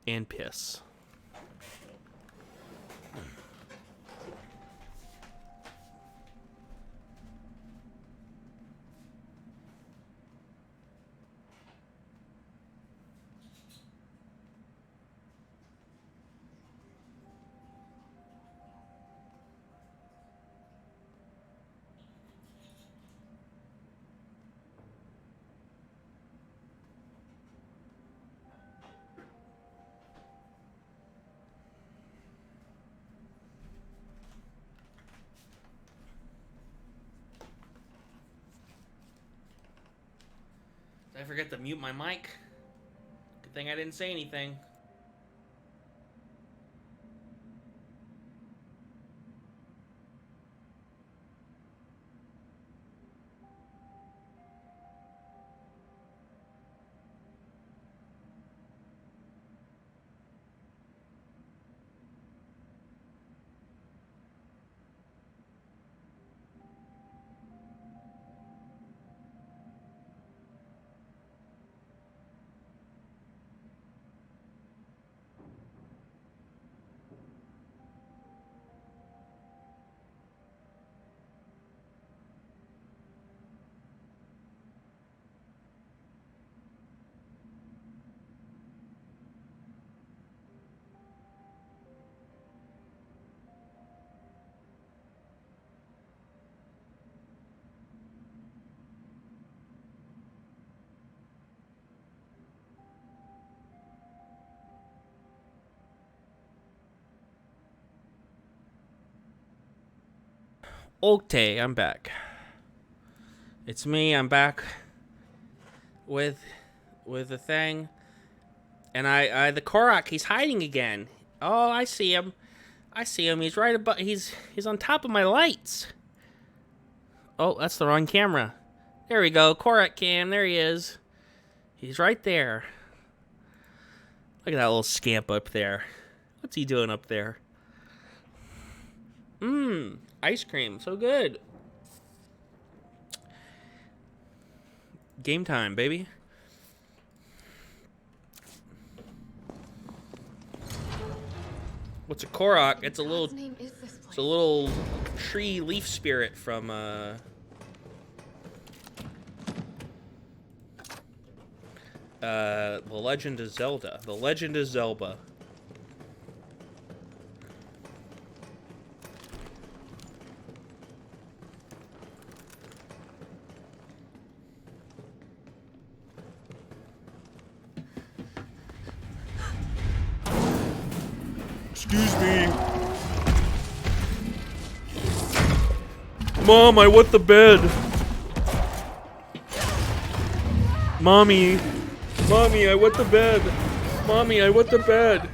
S1: And piss. Did I forget to mute my mic? Good thing I didn't say anything. Okay, I'm back. It's me. I'm back with the thing, and the Korok. He's hiding again. Oh, I see him. I see him. He's right above. He's on top of my lights. Oh, that's the wrong camera. There we go. Korak cam. There he is. He's right there. Look at that little scamp up there. What's he doing up there? Mmm. Ice cream. So good. Game time, baby. What's a Korok? It's a little.
S2: God's name is this place?
S1: It's a little tree leaf spirit from The Legend of Zelda. The Legend of Zelda. Excuse me. Mom, I wet the bed. Mommy. Mommy, I wet the bed. Mommy, I wet the bed.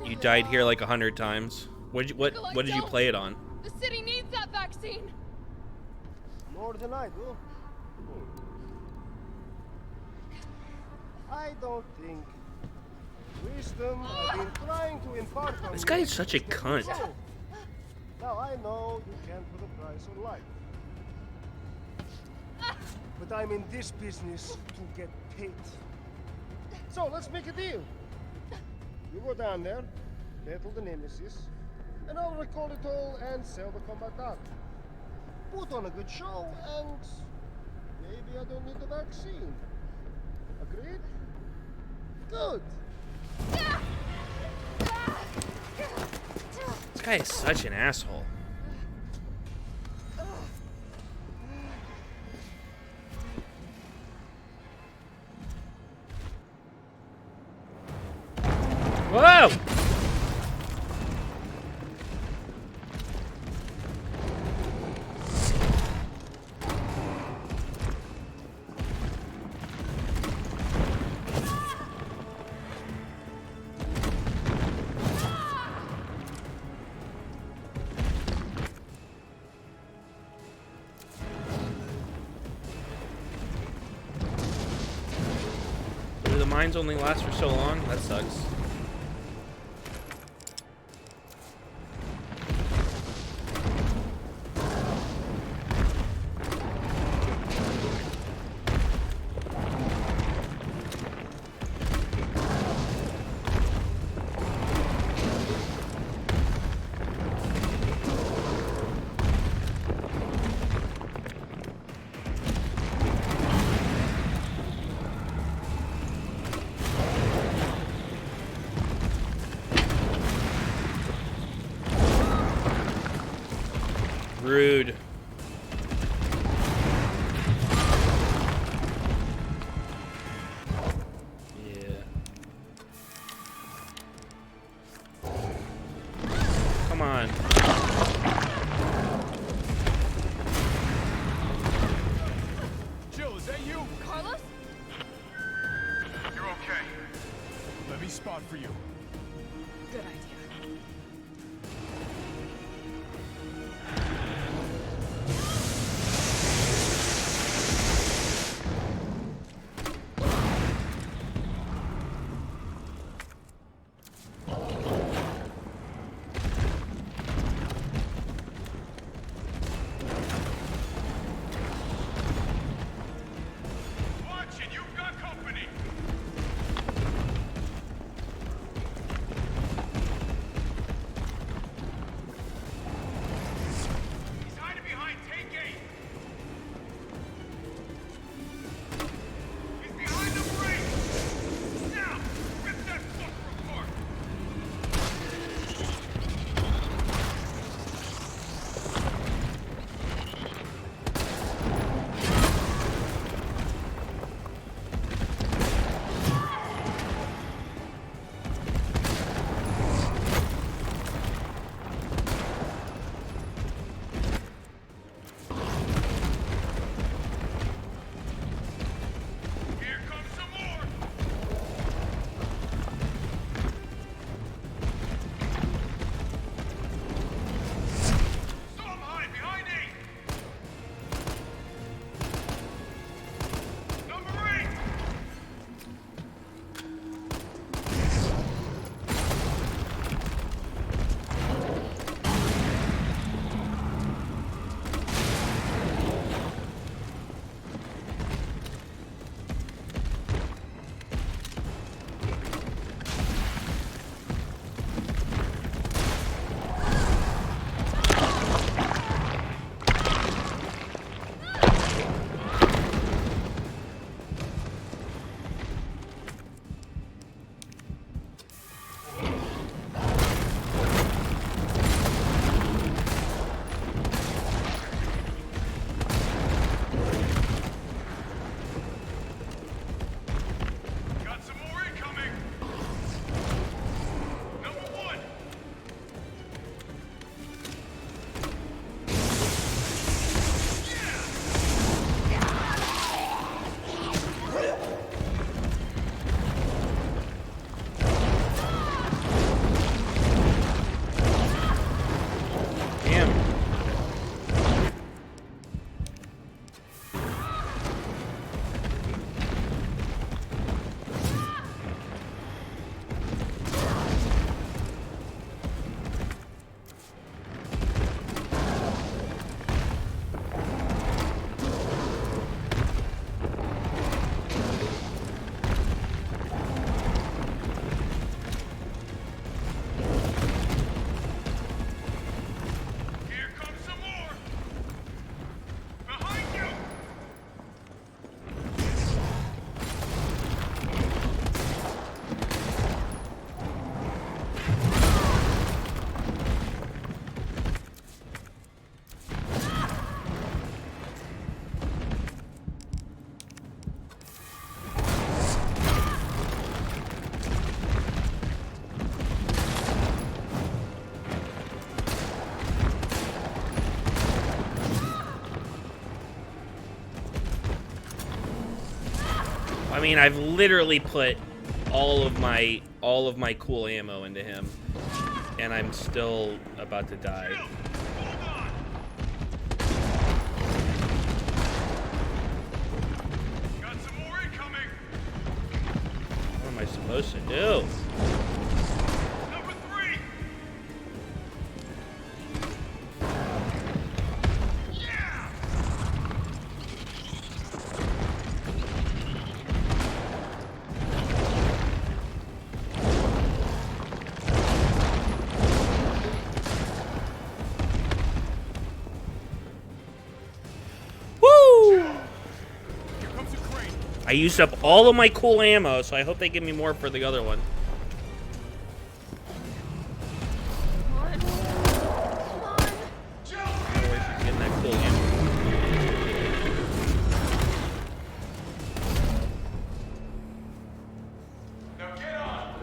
S1: You died here like 100 times. What did you play it on?
S2: The city needs that vaccine.
S5: More than I do. I don't think wisdom I've been trying to impart on
S1: This guy
S5: you
S1: is such a
S5: is
S1: cunt.
S5: so. Now I know you can't put a price on life. But I'm in this business to get paid. So let's make a deal. You go down there, battle the Nemesis, and I'll record it all and sell the combat art. Put on a good show, and maybe I don't need the vaccine. Agreed? Good.
S1: This guy is such an asshole. Whoa! Do the mines only last for so long? That sucks. Rude. Yeah. Come on.
S6: Jill, is that you?
S2: Carlos?
S6: You're okay. Let me spot for you.
S2: Good idea.
S6: Watch it, you've got company.
S1: I mean, I've literally put all of my cool ammo into him, and I'm still about to die.
S6: Hold on. Got some more incoming.
S1: What am I supposed to do?
S6: Number 3. Yeah.
S1: Woo!
S6: Here comes a crane.
S1: I used up all of my cool ammo, so I hope they give me more for the other one.
S2: Come on. Come on.
S1: Where she's getting that cool ammo.
S6: Now get on.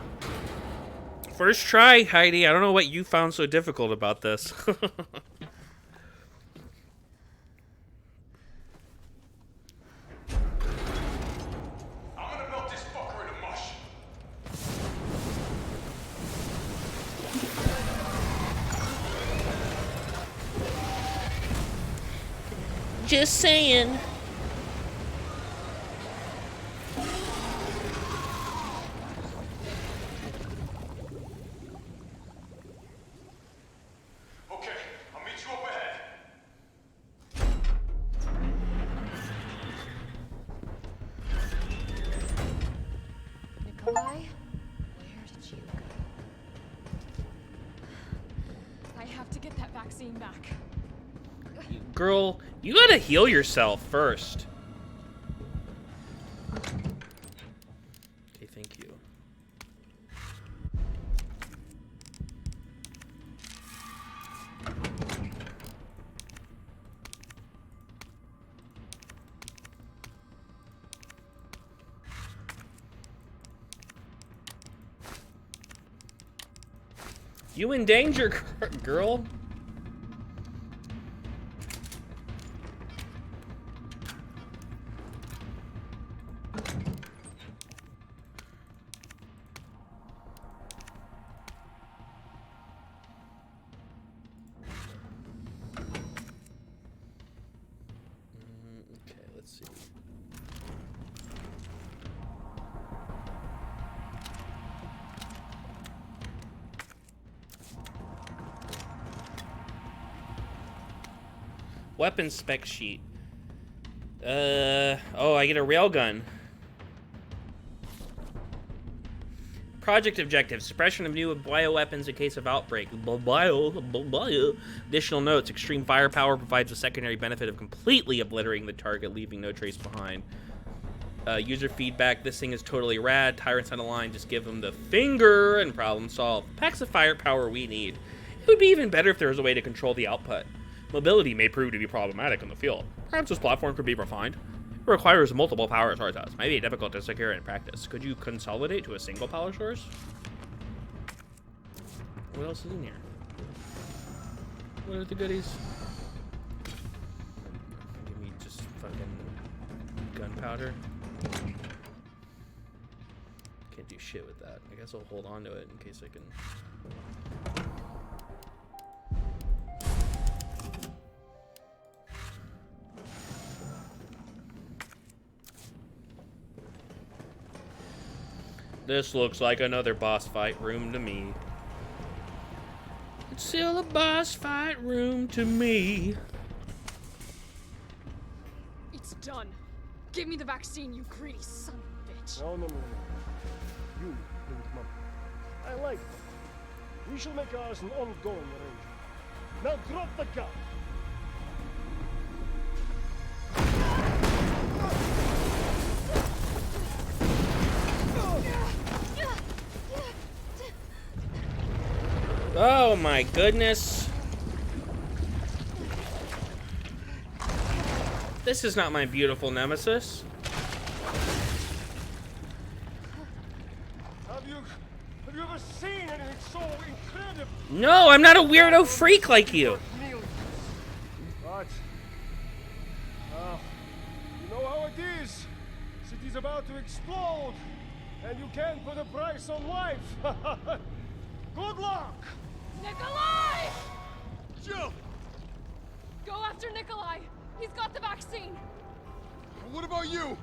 S1: First try, Heidi. I don't know what you found so difficult about this.
S6: I'm gonna melt this fucker into mush.
S1: Just saying.
S6: Okay, I'll meet you up ahead.
S2: Nikolai, where did you go? I have to get that vaccine back.
S1: Girl, you gotta heal yourself first. Okay, thank you. You in danger, girl. Okay, let's see. Weapon spec sheet. Oh, I get a railgun. Project objective: suppression of new bioweapons in case of outbreak. Additional notes: extreme firepower provides a secondary benefit of completely obliterating the target, leaving no trace behind. User feedback: this thing is totally rad. Tyrants on the line, just give them the finger and problem solved. Packs of firepower we need. It would be even better if there was a way to control the output. Mobility may prove to be problematic in the field. Perhaps this platform could be refined. It requires multiple power sources. Might be difficult to secure in practice. Could you consolidate to a single power source? What else is in here? What are the goodies? Give me just fucking gunpowder. Can't do shit with that. I guess I'll hold on to it in case I can. This looks like another boss fight room to me. It's still a boss fight room to me.
S2: It's done. Give me the vaccine, you greedy son of a bitch.
S5: No. You bring money. I like that. We shall make ours an ongoing arrangement. Now drop the gun.
S1: Oh my goodness. This is not my beautiful nemesis.
S5: Have you ever seen anything so incredible?
S1: No, I'm not a weirdo freak like you.
S5: Millions. But, you know how it is. City's about to explode, and you can't put a price on life. Good luck!
S2: Nikolai!
S7: Jill!
S2: Go after Nikolai! He's got the vaccine!
S7: What about you?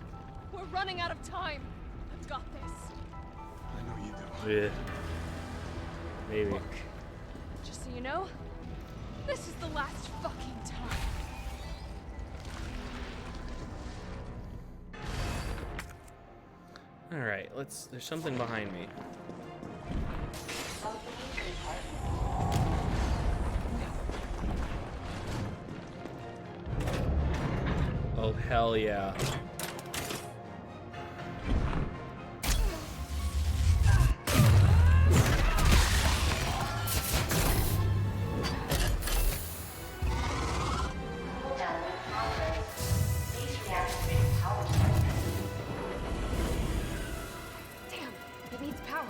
S2: We're running out of time. I've got this.
S7: I know you do.
S1: Yeah. Maybe.
S2: Look, just so you know, this is the last fucking time.
S1: All right, let's. There's something behind me. Oh hell yeah!
S2: Damn, it needs power.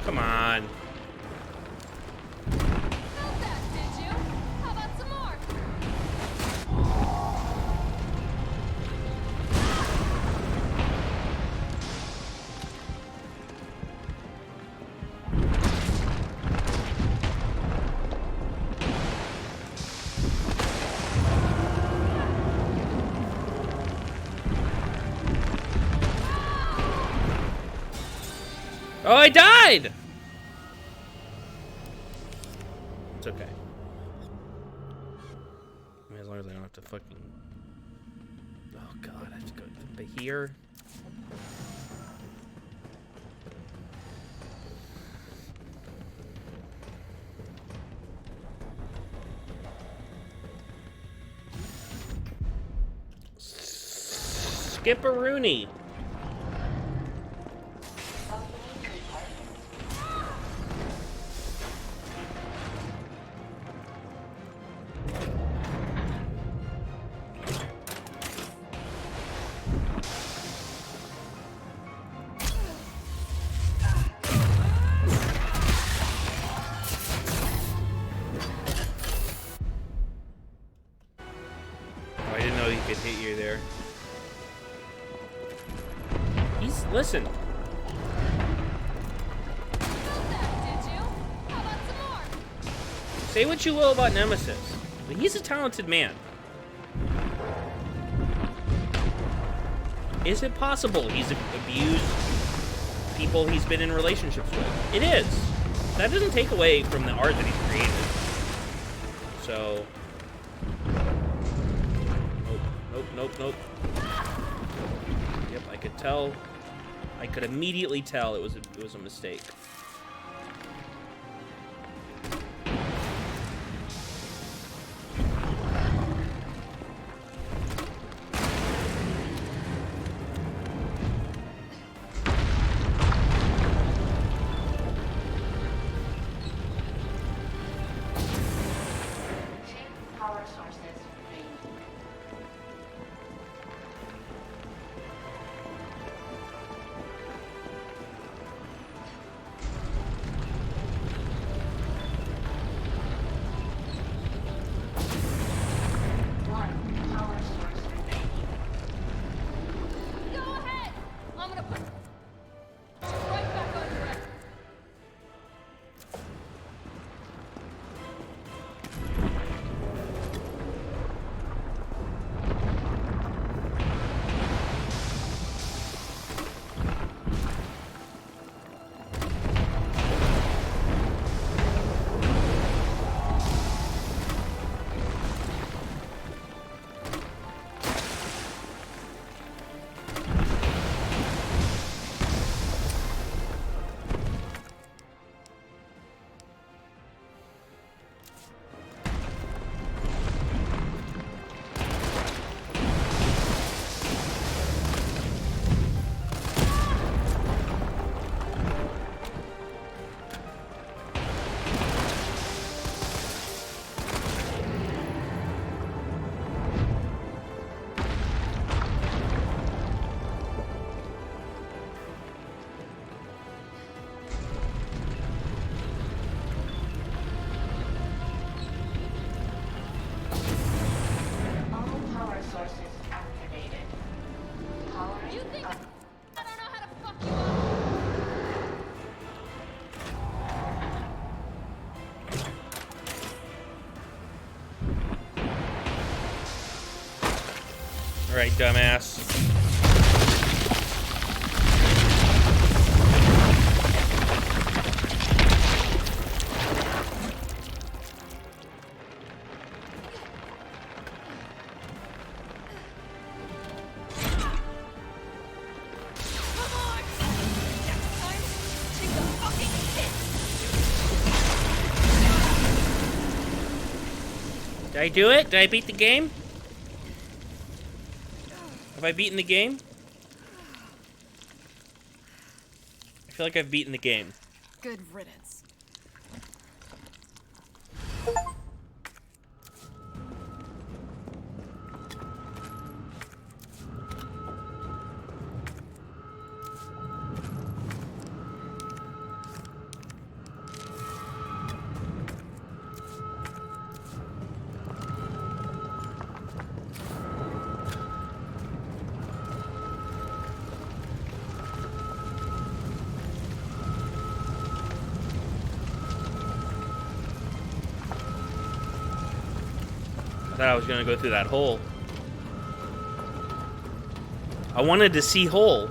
S1: Come on.
S2: Felt that, did you? How about some more?
S1: Oh, I died! It's okay. I mean, as long as I don't have to fucking... Oh god, I have to go to here. Skip-a-rooney. I didn't know he could hit you there. Listen.
S2: Felt that, did you? How about some more?
S1: Say what you will about Nemesis, but he's a talented man. Is it possible he's abused people he's been in relationships with? It is. That doesn't take away from the art that he's created. So... Nope. Yep, I could tell. I could immediately tell it was a mistake.
S4: Power sources drained.
S1: All right, dumbass.
S2: Come on! Next time, take the fucking hit!
S1: Did I do it? Did I beat the game? Have I beaten the game? I feel like I've beaten the game.
S2: Good riddance.
S1: I thought I was gonna go through that hole. I wanted to see hole.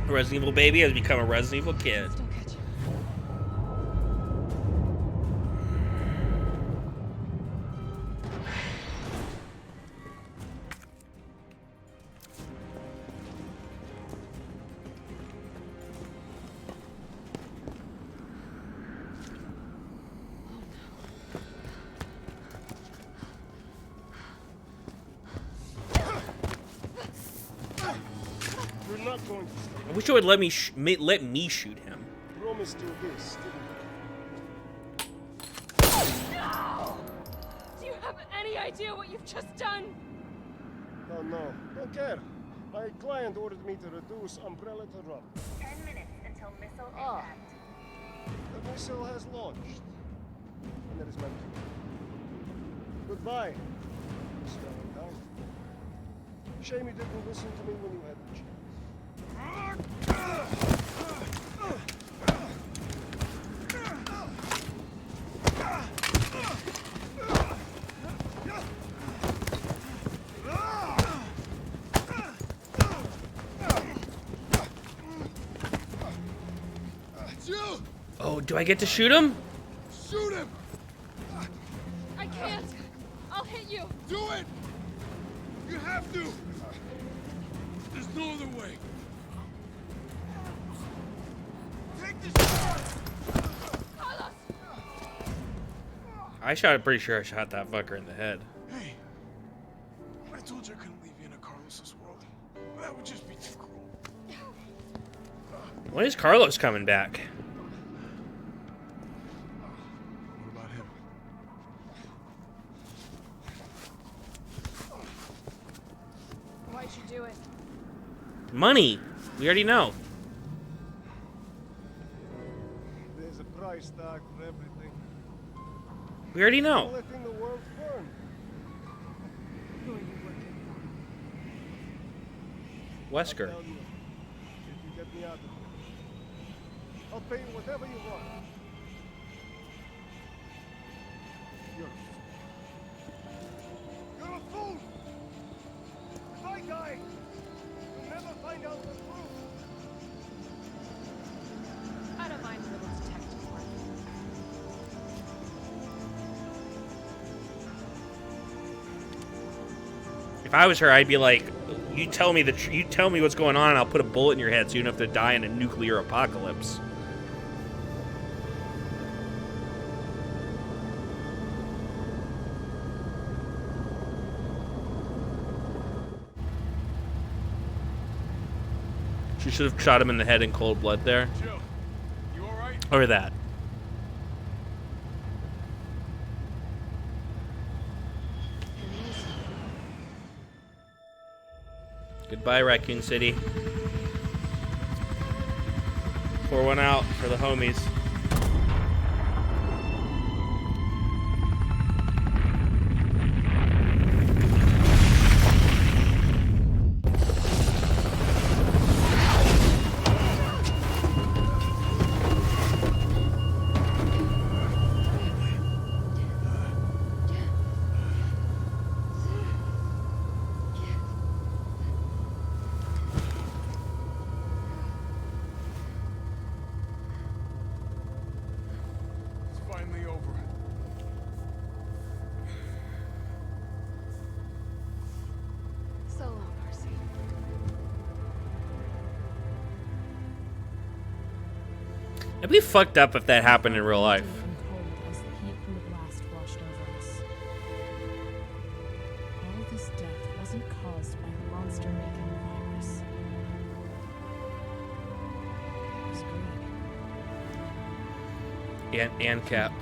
S1: Resident Evil baby has become a Resident Evil kid.
S2: Don't catch him.
S5: You're not going to stop.
S1: I wish it would let me shoot him.
S5: Promise to this, didn't
S2: No! Do you have any idea what you've just done?
S5: you? Oh no, don't care. My client ordered me to reduce Umbrella to rubber.
S4: 10 minutes until missile
S5: Ah.
S4: impact.
S5: The missile has launched. And that is my cue. Goodbye, Miss Valentine. Shame you didn't listen to me when you had the chance.
S7: Jill!
S1: Oh, do I get to shoot him?
S7: Shoot him!
S2: I can't. I'll hit you.
S7: Do it! You have to! There's no other way. Take this shot!
S2: Carlos!
S1: Pretty sure I shot that fucker in the head.
S7: Hey, I told you I couldn't leave you in a Carlos's world. That would just be too cruel.
S1: When is Carlos coming back?
S7: What about him?
S2: Why'd you do it?
S1: Money. We already know.
S5: There's a price tag for everything.
S1: We already
S5: You're
S1: know.
S5: letting the world burn.
S2: Who are you working
S1: Wesker.
S5: I'll tell you, if you get me out of here, I'll pay you whatever you want. You're a fool! If I die, you'll never find out the truth.
S2: for? I don't mind a little detective work.
S1: If I was her, I'd be like, you tell me what's going on, and I'll put a bullet in your head so you don't have to die in a nuclear apocalypse. She should have shot him in the head in cold blood there.
S7: Jill, you alright?
S1: Or that. Goodbye, Raccoon City. Pour one out for the homies.
S7: It's finally over.
S2: So long, Marcy.
S1: It'd be fucked up if that happened in real life.
S8: And cold as the heat from the blast washed over us. All this death wasn't caused by a monster-making virus. It was greed.
S1: And cap.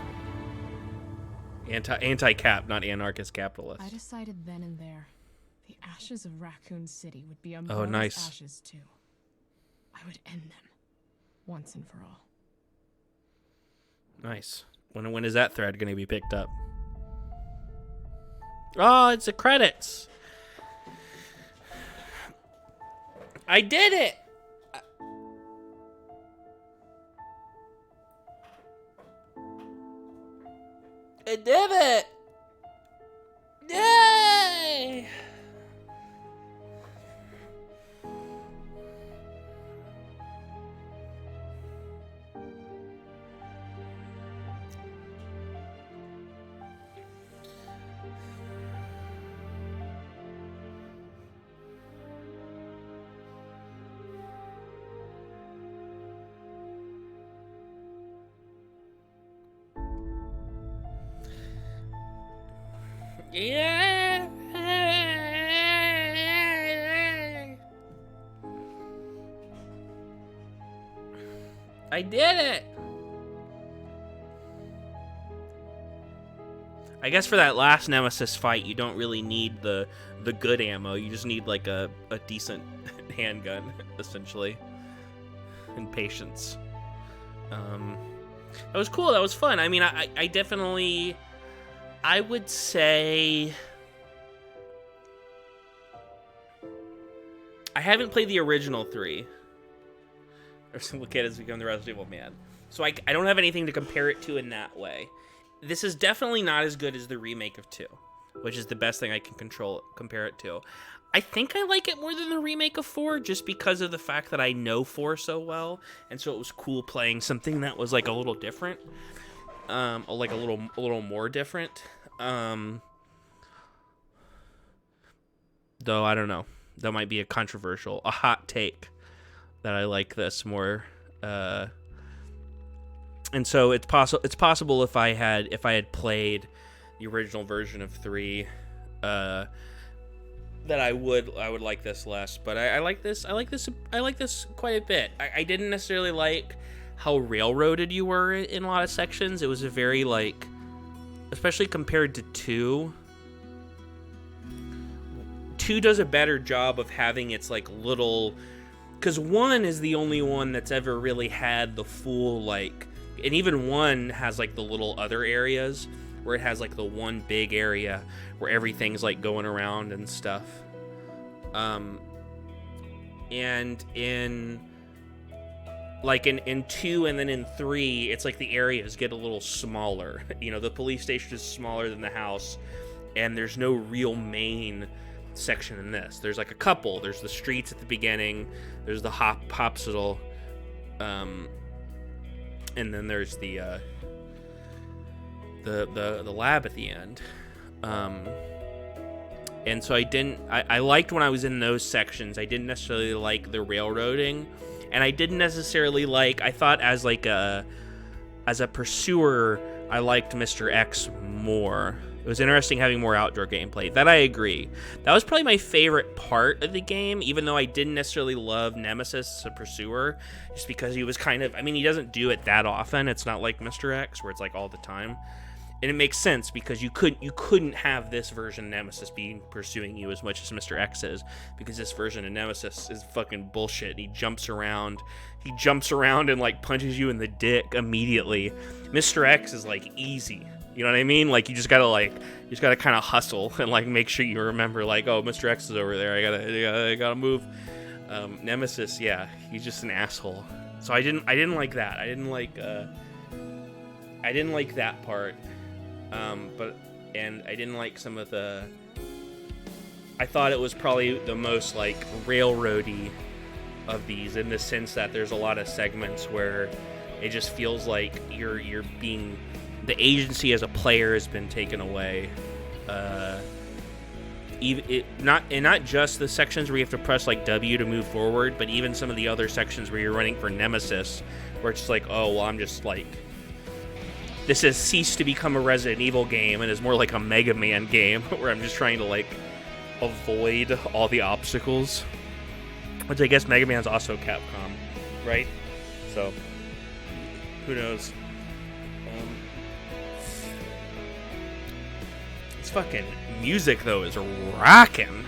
S1: Anti-cap, not anarchist capitalist.
S8: I decided then and there, the ashes of Raccoon City would be
S1: Oh,
S8: Umbrella's
S1: nice.
S8: ashes too. I would end them, once and for all.
S1: Nice. When is that thread going to be picked up? Oh, it's the credits. I did it. I did it. Yay! Yeah. I did it. I guess for that last Nemesis fight, you don't really need the good ammo. You just need like a decent handgun, essentially, and patience. That was cool. That was fun. I mean, I definitely, I would say, I haven't played the original 3. Or Simple Kid has become the Resident Evil man. So I don't have anything to compare it to in that way. This is definitely not as good as the remake of 2, which is the best thing I can compare it to. I think I like it more than the remake of 4, just because of the fact that I know 4 so well, and so it was cool playing something that was like a little different, like a little more different. Though I don't know, that might be a hot take, that I like this more. And so it's possible if I had played the original version of 3, that I would like this less. But I like this quite a bit. I didn't necessarily like how railroaded you were in a lot of sections. It was a very, like, especially compared to 2. 2 does a better job of having its like little, because 1 is the only one that's ever really had the full, like, and even 1 has like the little other areas where it has like the one big area where everything's like going around and stuff. And in 2 and then in 3, it's like the areas get a little smaller. You know, the police station is smaller than the house, and there's no real main section in this. There's like a couple. There's the streets at the beginning. There's the hospital, and then there's the lab at the end. And so I liked when I was in those sections. I didn't necessarily like the railroading, and I didn't necessarily like, I thought as a pursuer, I liked Mr. X more. It was interesting having more outdoor gameplay. That I agree. That was probably my favorite part of the game, even though I didn't necessarily love Nemesis as a pursuer, just because he was kind of, I mean, he doesn't do it that often. It's not like Mr. X, where it's like all the time. And it makes sense because you couldn't have this version of Nemesis being pursuing you as much as Mr. X is, because this version of Nemesis is fucking bullshit. He jumps around and like punches you in the dick immediately. Mr. X is like easy. You know what I mean? Like you just gotta kind of hustle and like make sure you remember like, oh, Mr. X is over there. I gotta move. Nemesis, yeah, he's just an asshole. So I didn't like that. I didn't like that part. And I didn't like some of the. I thought it was probably the most like railroady of these, in the sense that there's a lot of segments where it just feels like you're being, the agency as a player has been taken away. Not just the sections where you have to press like W to move forward, but even some of the other sections where you're running for Nemesis, where it's like, oh well, I'm just like. This has ceased to become a Resident Evil game and is more like a Mega Man game where I'm just trying to, like, avoid all the obstacles. Which I guess Mega Man's also Capcom, right? So, who knows? This fucking music, though, is rocking.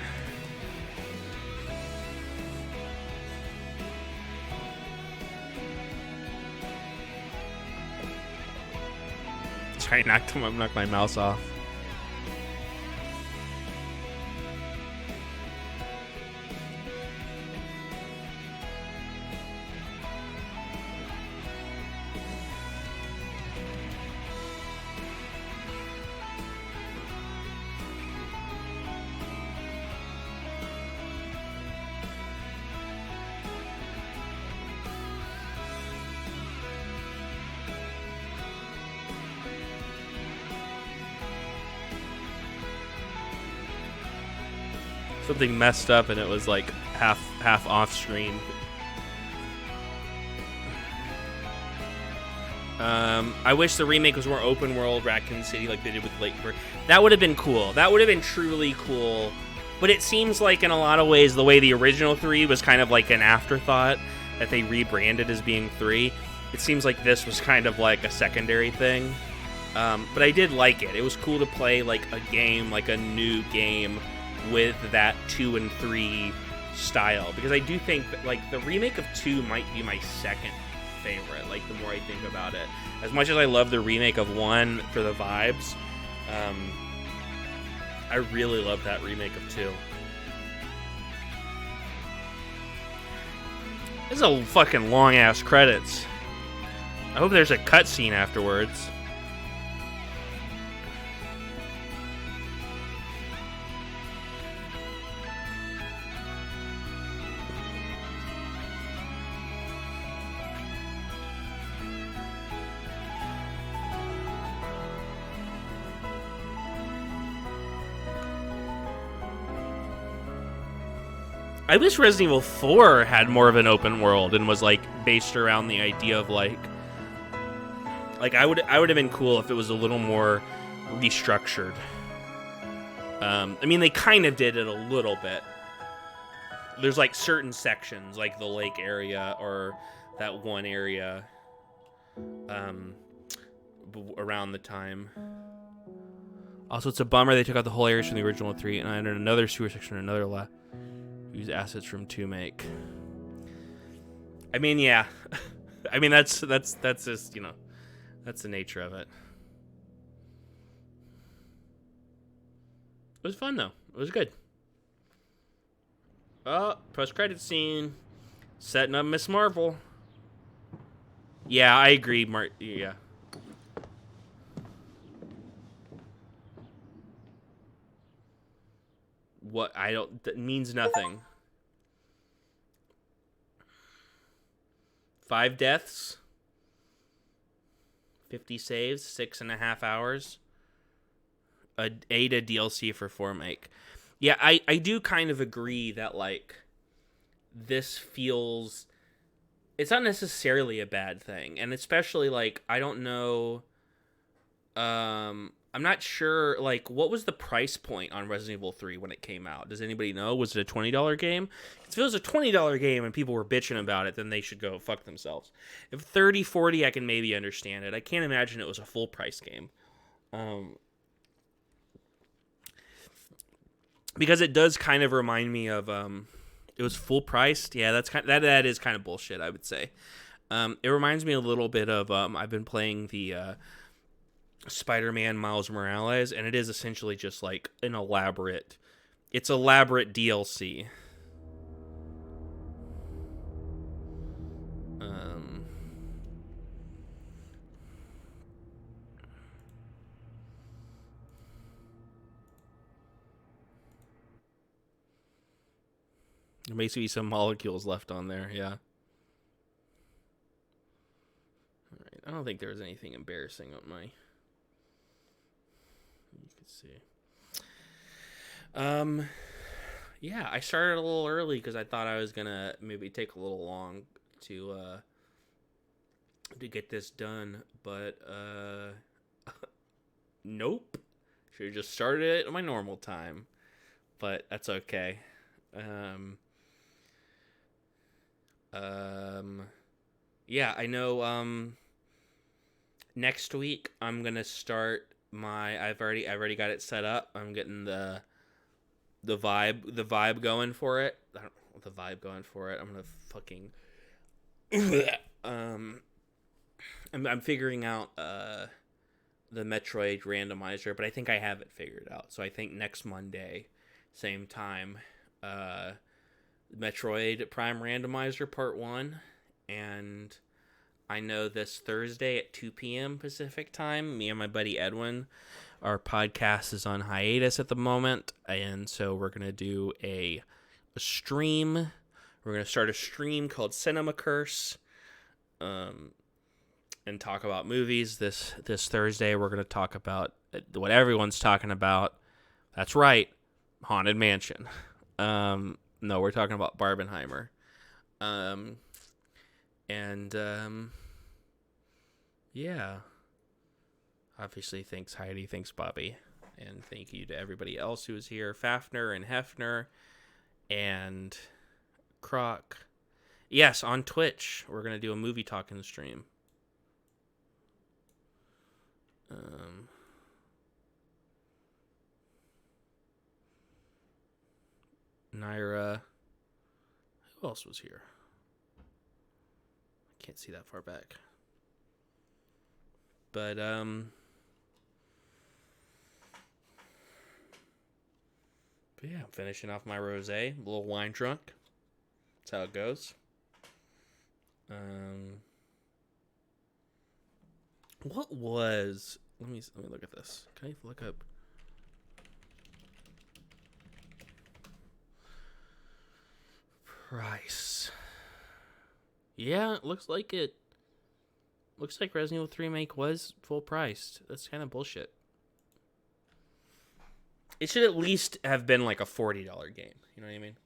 S1: I knocked my mouse off. Something messed up and it was like half off screen. I wish the remake was more open world Raccoon City like they did with Lakebird. That would have been cool. That would have been truly cool. But it seems like in a lot of ways the way the original 3 was kind of like an afterthought that they rebranded as being 3. It seems like this was kind of like a secondary thing. But I did like it. It was cool to play like a game, like a new game with that 2 and 3 style, because I do think that like the remake of 2 might be my second favorite, like the more I think about it. As much as I love the remake of 1 for the vibes, I really love that remake of 2. This is a fucking long ass credits. I hope there's a cutscene afterwards. I wish Resident Evil 4 had more of an open world and was like based around the idea of like I would have been cool if it was a little more restructured. I mean, they kind of did it a little bit. There's like certain sections, like the lake area or that one area around the time. Also, it's a bummer they took out the whole areas from the original 3 and added another sewer section, another use assets from RE3make. I mean, yeah. I mean, that's just, you know, that's the nature of it. It was fun, though. It was good. Oh, post-credit scene. Setting up Miss Marvel. Yeah, I agree, yeah. What? That means nothing. 5 deaths. 50 saves. 6.5 hours. A DLC for RE3make. Yeah, I do kind of agree that, like, this feels... It's not necessarily a bad thing. And especially, like, I don't know... I'm not sure, like, what was the price point on Resident Evil 3 when it came out? Does anybody know? Was it a $20 game? If it was a $20 game and people were bitching about it, then they should go fuck themselves. If $30, $40, I can maybe understand it. I can't imagine it was a full price game. Because it does kind of remind me of it was full priced. Yeah, that is kind of bullshit, I would say. It reminds me a little bit of I've been playing the Spider-Man Miles Morales, and it is essentially just like an elaborate DLC. There may be some molecules left on there, yeah. All right. I don't think there was anything embarrassing on my. You could see. Yeah, I started a little early because I thought I was gonna maybe take a little long to get this done, but nope. Should have just started it at my normal time, but that's okay. Yeah, I know. Next week I'm gonna start my. I've already got it set up. I'm getting the vibe going for it. I don't the vibe going for it. I'm gonna fucking. I'm figuring out the Metroid randomizer, but I think I have it figured out. So I think next Monday, same time, Metroid Prime Randomizer Part 1, and I know this Thursday at 2 p.m. Pacific time, me and my buddy Edwin, our podcast is on hiatus at the moment, and so we're going to do a stream. We're going to start a stream called Cinema Curse, and talk about movies. This Thursday, we're going to talk about what everyone's talking about. That's right, Haunted Mansion. No, we're talking about Barbenheimer. Yeah. Obviously, thanks Heidi, thanks Bobby, and thank you to everybody else who was here. Fafner and Hefner and Croc. Yes, on Twitch, we're going to do a movie talking stream. Naira. Who else was here? I can't see that far back. But, yeah, I'm finishing off my rosé. A little wine drunk. That's how it goes. What was... Let me look at this. Can I look up... Price. Yeah, it looks like it. Looks like Resident Evil 3 Remake was full priced. That's kind of bullshit. It should at least have been like a $40 game. You know what I mean?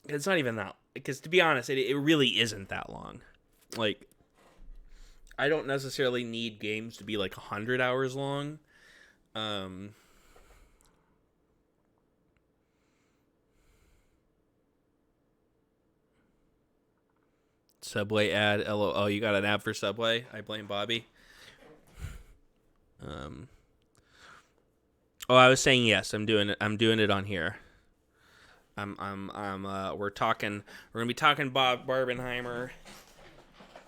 S1: It's not even that. Because to be honest, it really isn't that long. Like, I don't necessarily need games to be like 100 hours long. Subway ad. Oh, you got an ad for Subway? I blame Bobby. Oh, I was saying yes. I'm doing it. I'm doing it on here. We're talking. We're gonna be talking Bob Barbenheimer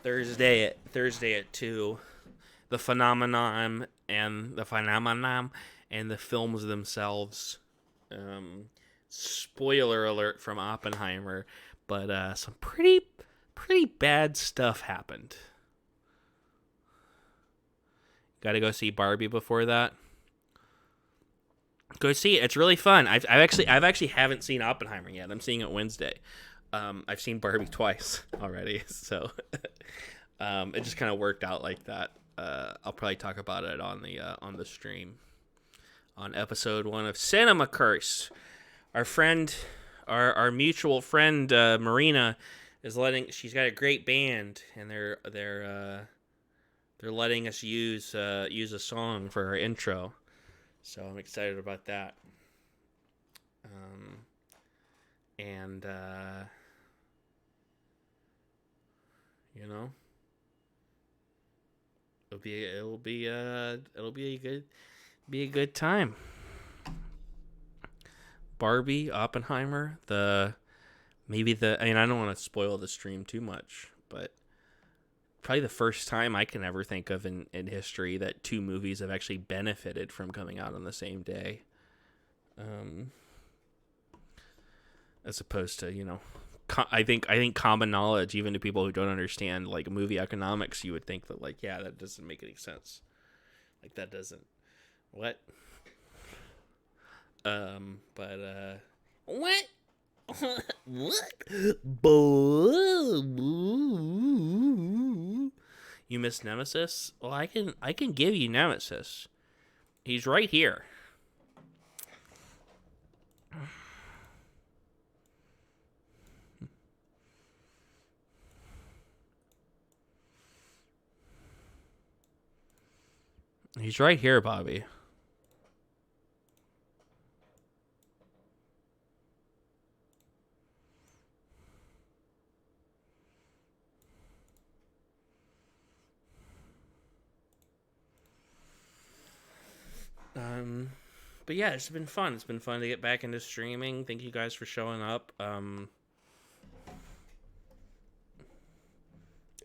S1: Thursday at 2. The phenomenon and the films themselves. Spoiler alert from Oppenheimer, but some pretty bad stuff happened. Got to go see Barbie before that. Go see it. It's really fun. I've actually haven't seen Oppenheimer yet. I'm seeing it Wednesday. I've seen Barbie twice already, so it just kind of worked out like that. I'll probably talk about it on the stream on episode 1 of Cinema Curse. Our friend, our mutual friend Marina is she's got a great band, and they're letting us use a song for our intro. So I'm excited about that. And you know, it'll be a good time. Barbie, Oppenheimer, I mean, I don't want to spoil the stream too much, but probably the first time I can ever think of in history that two movies have actually benefited from coming out on the same day. As opposed to, you know, I think common knowledge, even to people who don't understand like movie economics, you would think that like, yeah, that doesn't make any sense. Like that doesn't what? What? What? You miss Nemesis? Well, I can give you Nemesis. He's right here. He's right here, Bobby. But yeah, it's been fun. It's been fun to get back into streaming. Thank you guys for showing up.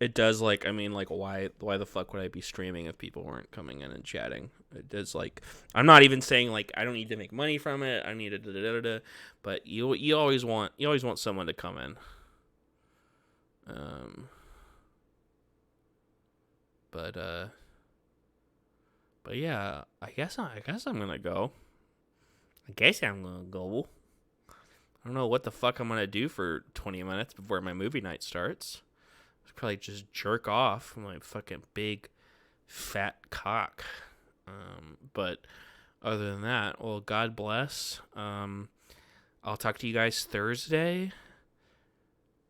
S1: It does, like, I mean, like, why the fuck would I be streaming if people weren't coming in and chatting? It does, like, I'm not even saying, like, I don't need to make money from it. I need to but you always want someone to come in. But yeah, I guess I'm gonna go. I don't know what the fuck I'm gonna do for 20 minutes before my movie night starts. I'll probably just jerk off from my fucking big fat cock. But other than that, well, God bless. I'll talk to you guys Thursday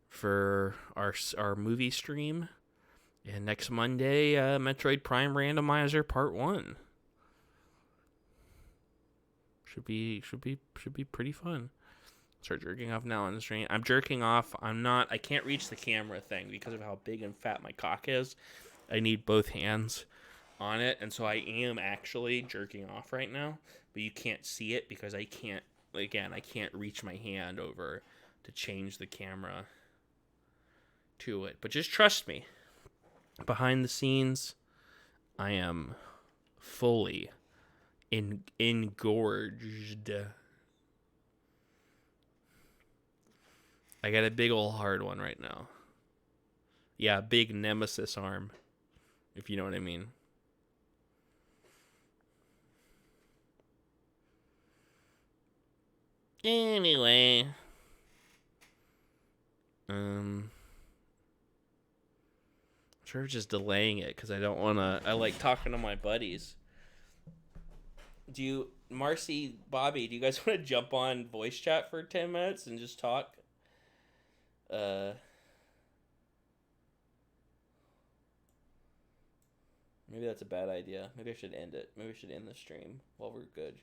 S1: for our movie stream. And next Monday, Metroid Prime Randomizer Part 1. Should be pretty fun. Start jerking off now on the stream. I'm jerking off. I can't reach the camera thing because of how big and fat my cock is. I need both hands on it, and so I am actually jerking off right now, but you can't see it because I can't reach my hand over to change the camera to it. But just trust me. Behind the scenes, I am fully engorged. I got a big ol' hard one right now. Yeah, big nemesis arm, if you know what I mean. Anyway. Sure, just delaying it because I don't want to. I like talking to my buddies. Marcy, Bobby, do you guys want to jump on voice chat for 10 minutes and just talk? Maybe that's a bad idea. Maybe I should end it. Maybe I should end the stream while we're good.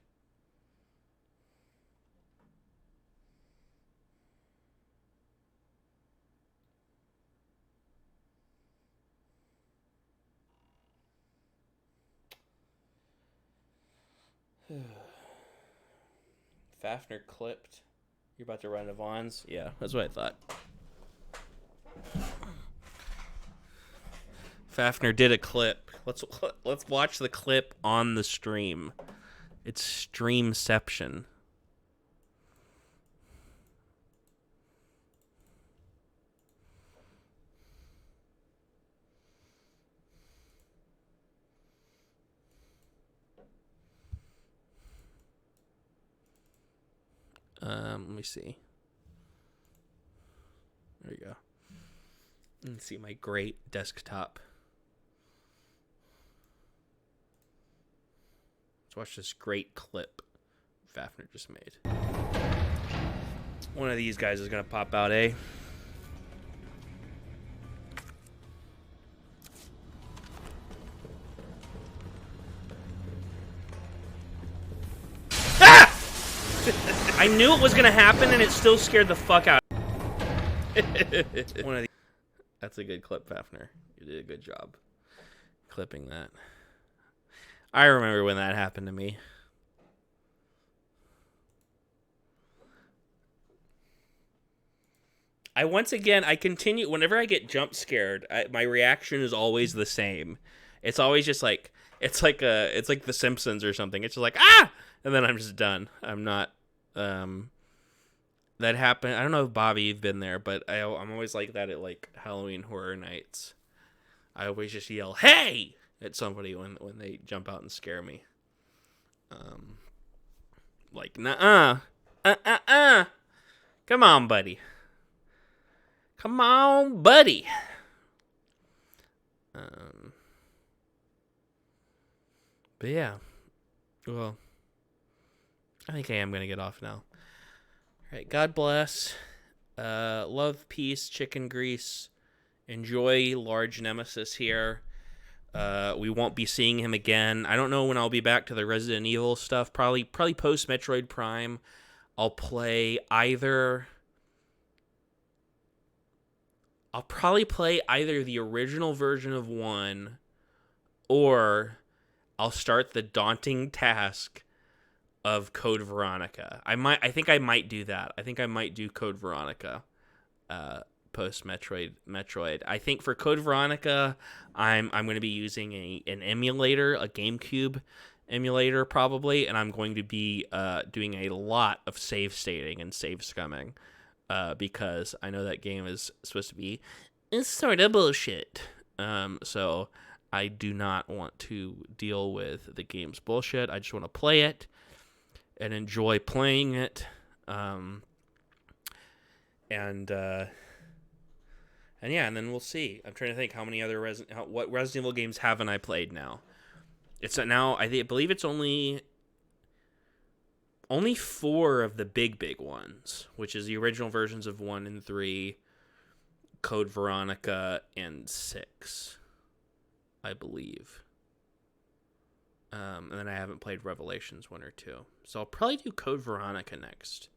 S1: Fafner clipped. You're about to run to Vaughn's? Yeah, that's what I thought. Fafner did a clip. Let's watch the clip on the stream. It's Streamception. Let me see. There you go. Let's see my great desktop. Let's watch this great clip Fafner just made. One of these guys is gonna pop out, eh? I knew it was gonna happen, and it still scared the fuck out. One of these. That's a good clip, Fafner. You did a good job. clipping that. I remember when that happened to me. I continue, whenever I get jump scared, my reaction is always the same. It's always just like, it's like The Simpsons or something. It's just like, ah! And then I'm just done. I'm not, that happened. I don't know if Bobby, you've been there, but I'm always like that at like Halloween Horror Nights. I always just yell, hey! At somebody when they jump out and scare me. Like, nuh-uh. Come on, buddy. Come on, buddy. But yeah. Well, I think I am going to get off now. All right, God bless. Love, peace, chicken grease. Enjoy Large Nemesis here. We won't be seeing him again. I don't know when I'll be back to the Resident Evil stuff. Probably post Metroid Prime. I'll probably play either the original version of 1, or I'll start the daunting task of Code Veronica. I think I might do that. I think I might do Code Veronica post Metroid. I think for Code Veronica, I'm going to be using an emulator, a GameCube emulator probably, and I'm going to be doing a lot of save stating and save scumming. Because I know that game is supposed to be sort of bullshit. So I do not want to deal with the game's bullshit. I just want to play it and enjoy playing it. And yeah, and then we'll see. I'm trying to think how many other what Resident Evil games haven't I played now? It's now, I believe it's only 4 of the big ones, which is the original versions of 1 and 3, Code Veronica, and 6, I believe. And then I haven't played Revelations 1 or 2. So I'll probably do Code Veronica next.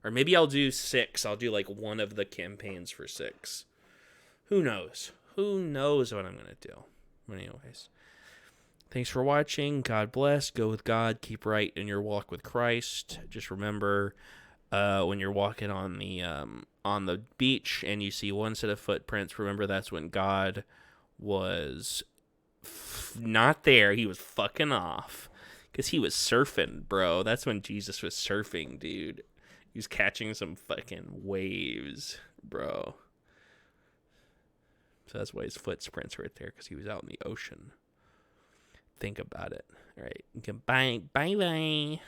S1: Or maybe I'll do 6. I'll do like one of the campaigns for 6. Who knows? Who knows what I'm going to do? But anyways. Thanks for watching. God bless. Go with God. Keep right in your walk with Christ. Just remember, when you're walking on the beach and you see one set of footprints, remember that's when God was not there. He was fucking off because he was surfing, bro. That's when Jesus was surfing, dude. He was catching some fucking waves, bro. So that's why his footprints right there, because he was out in the ocean. Think about it. All right. Goodbye. Bye-bye.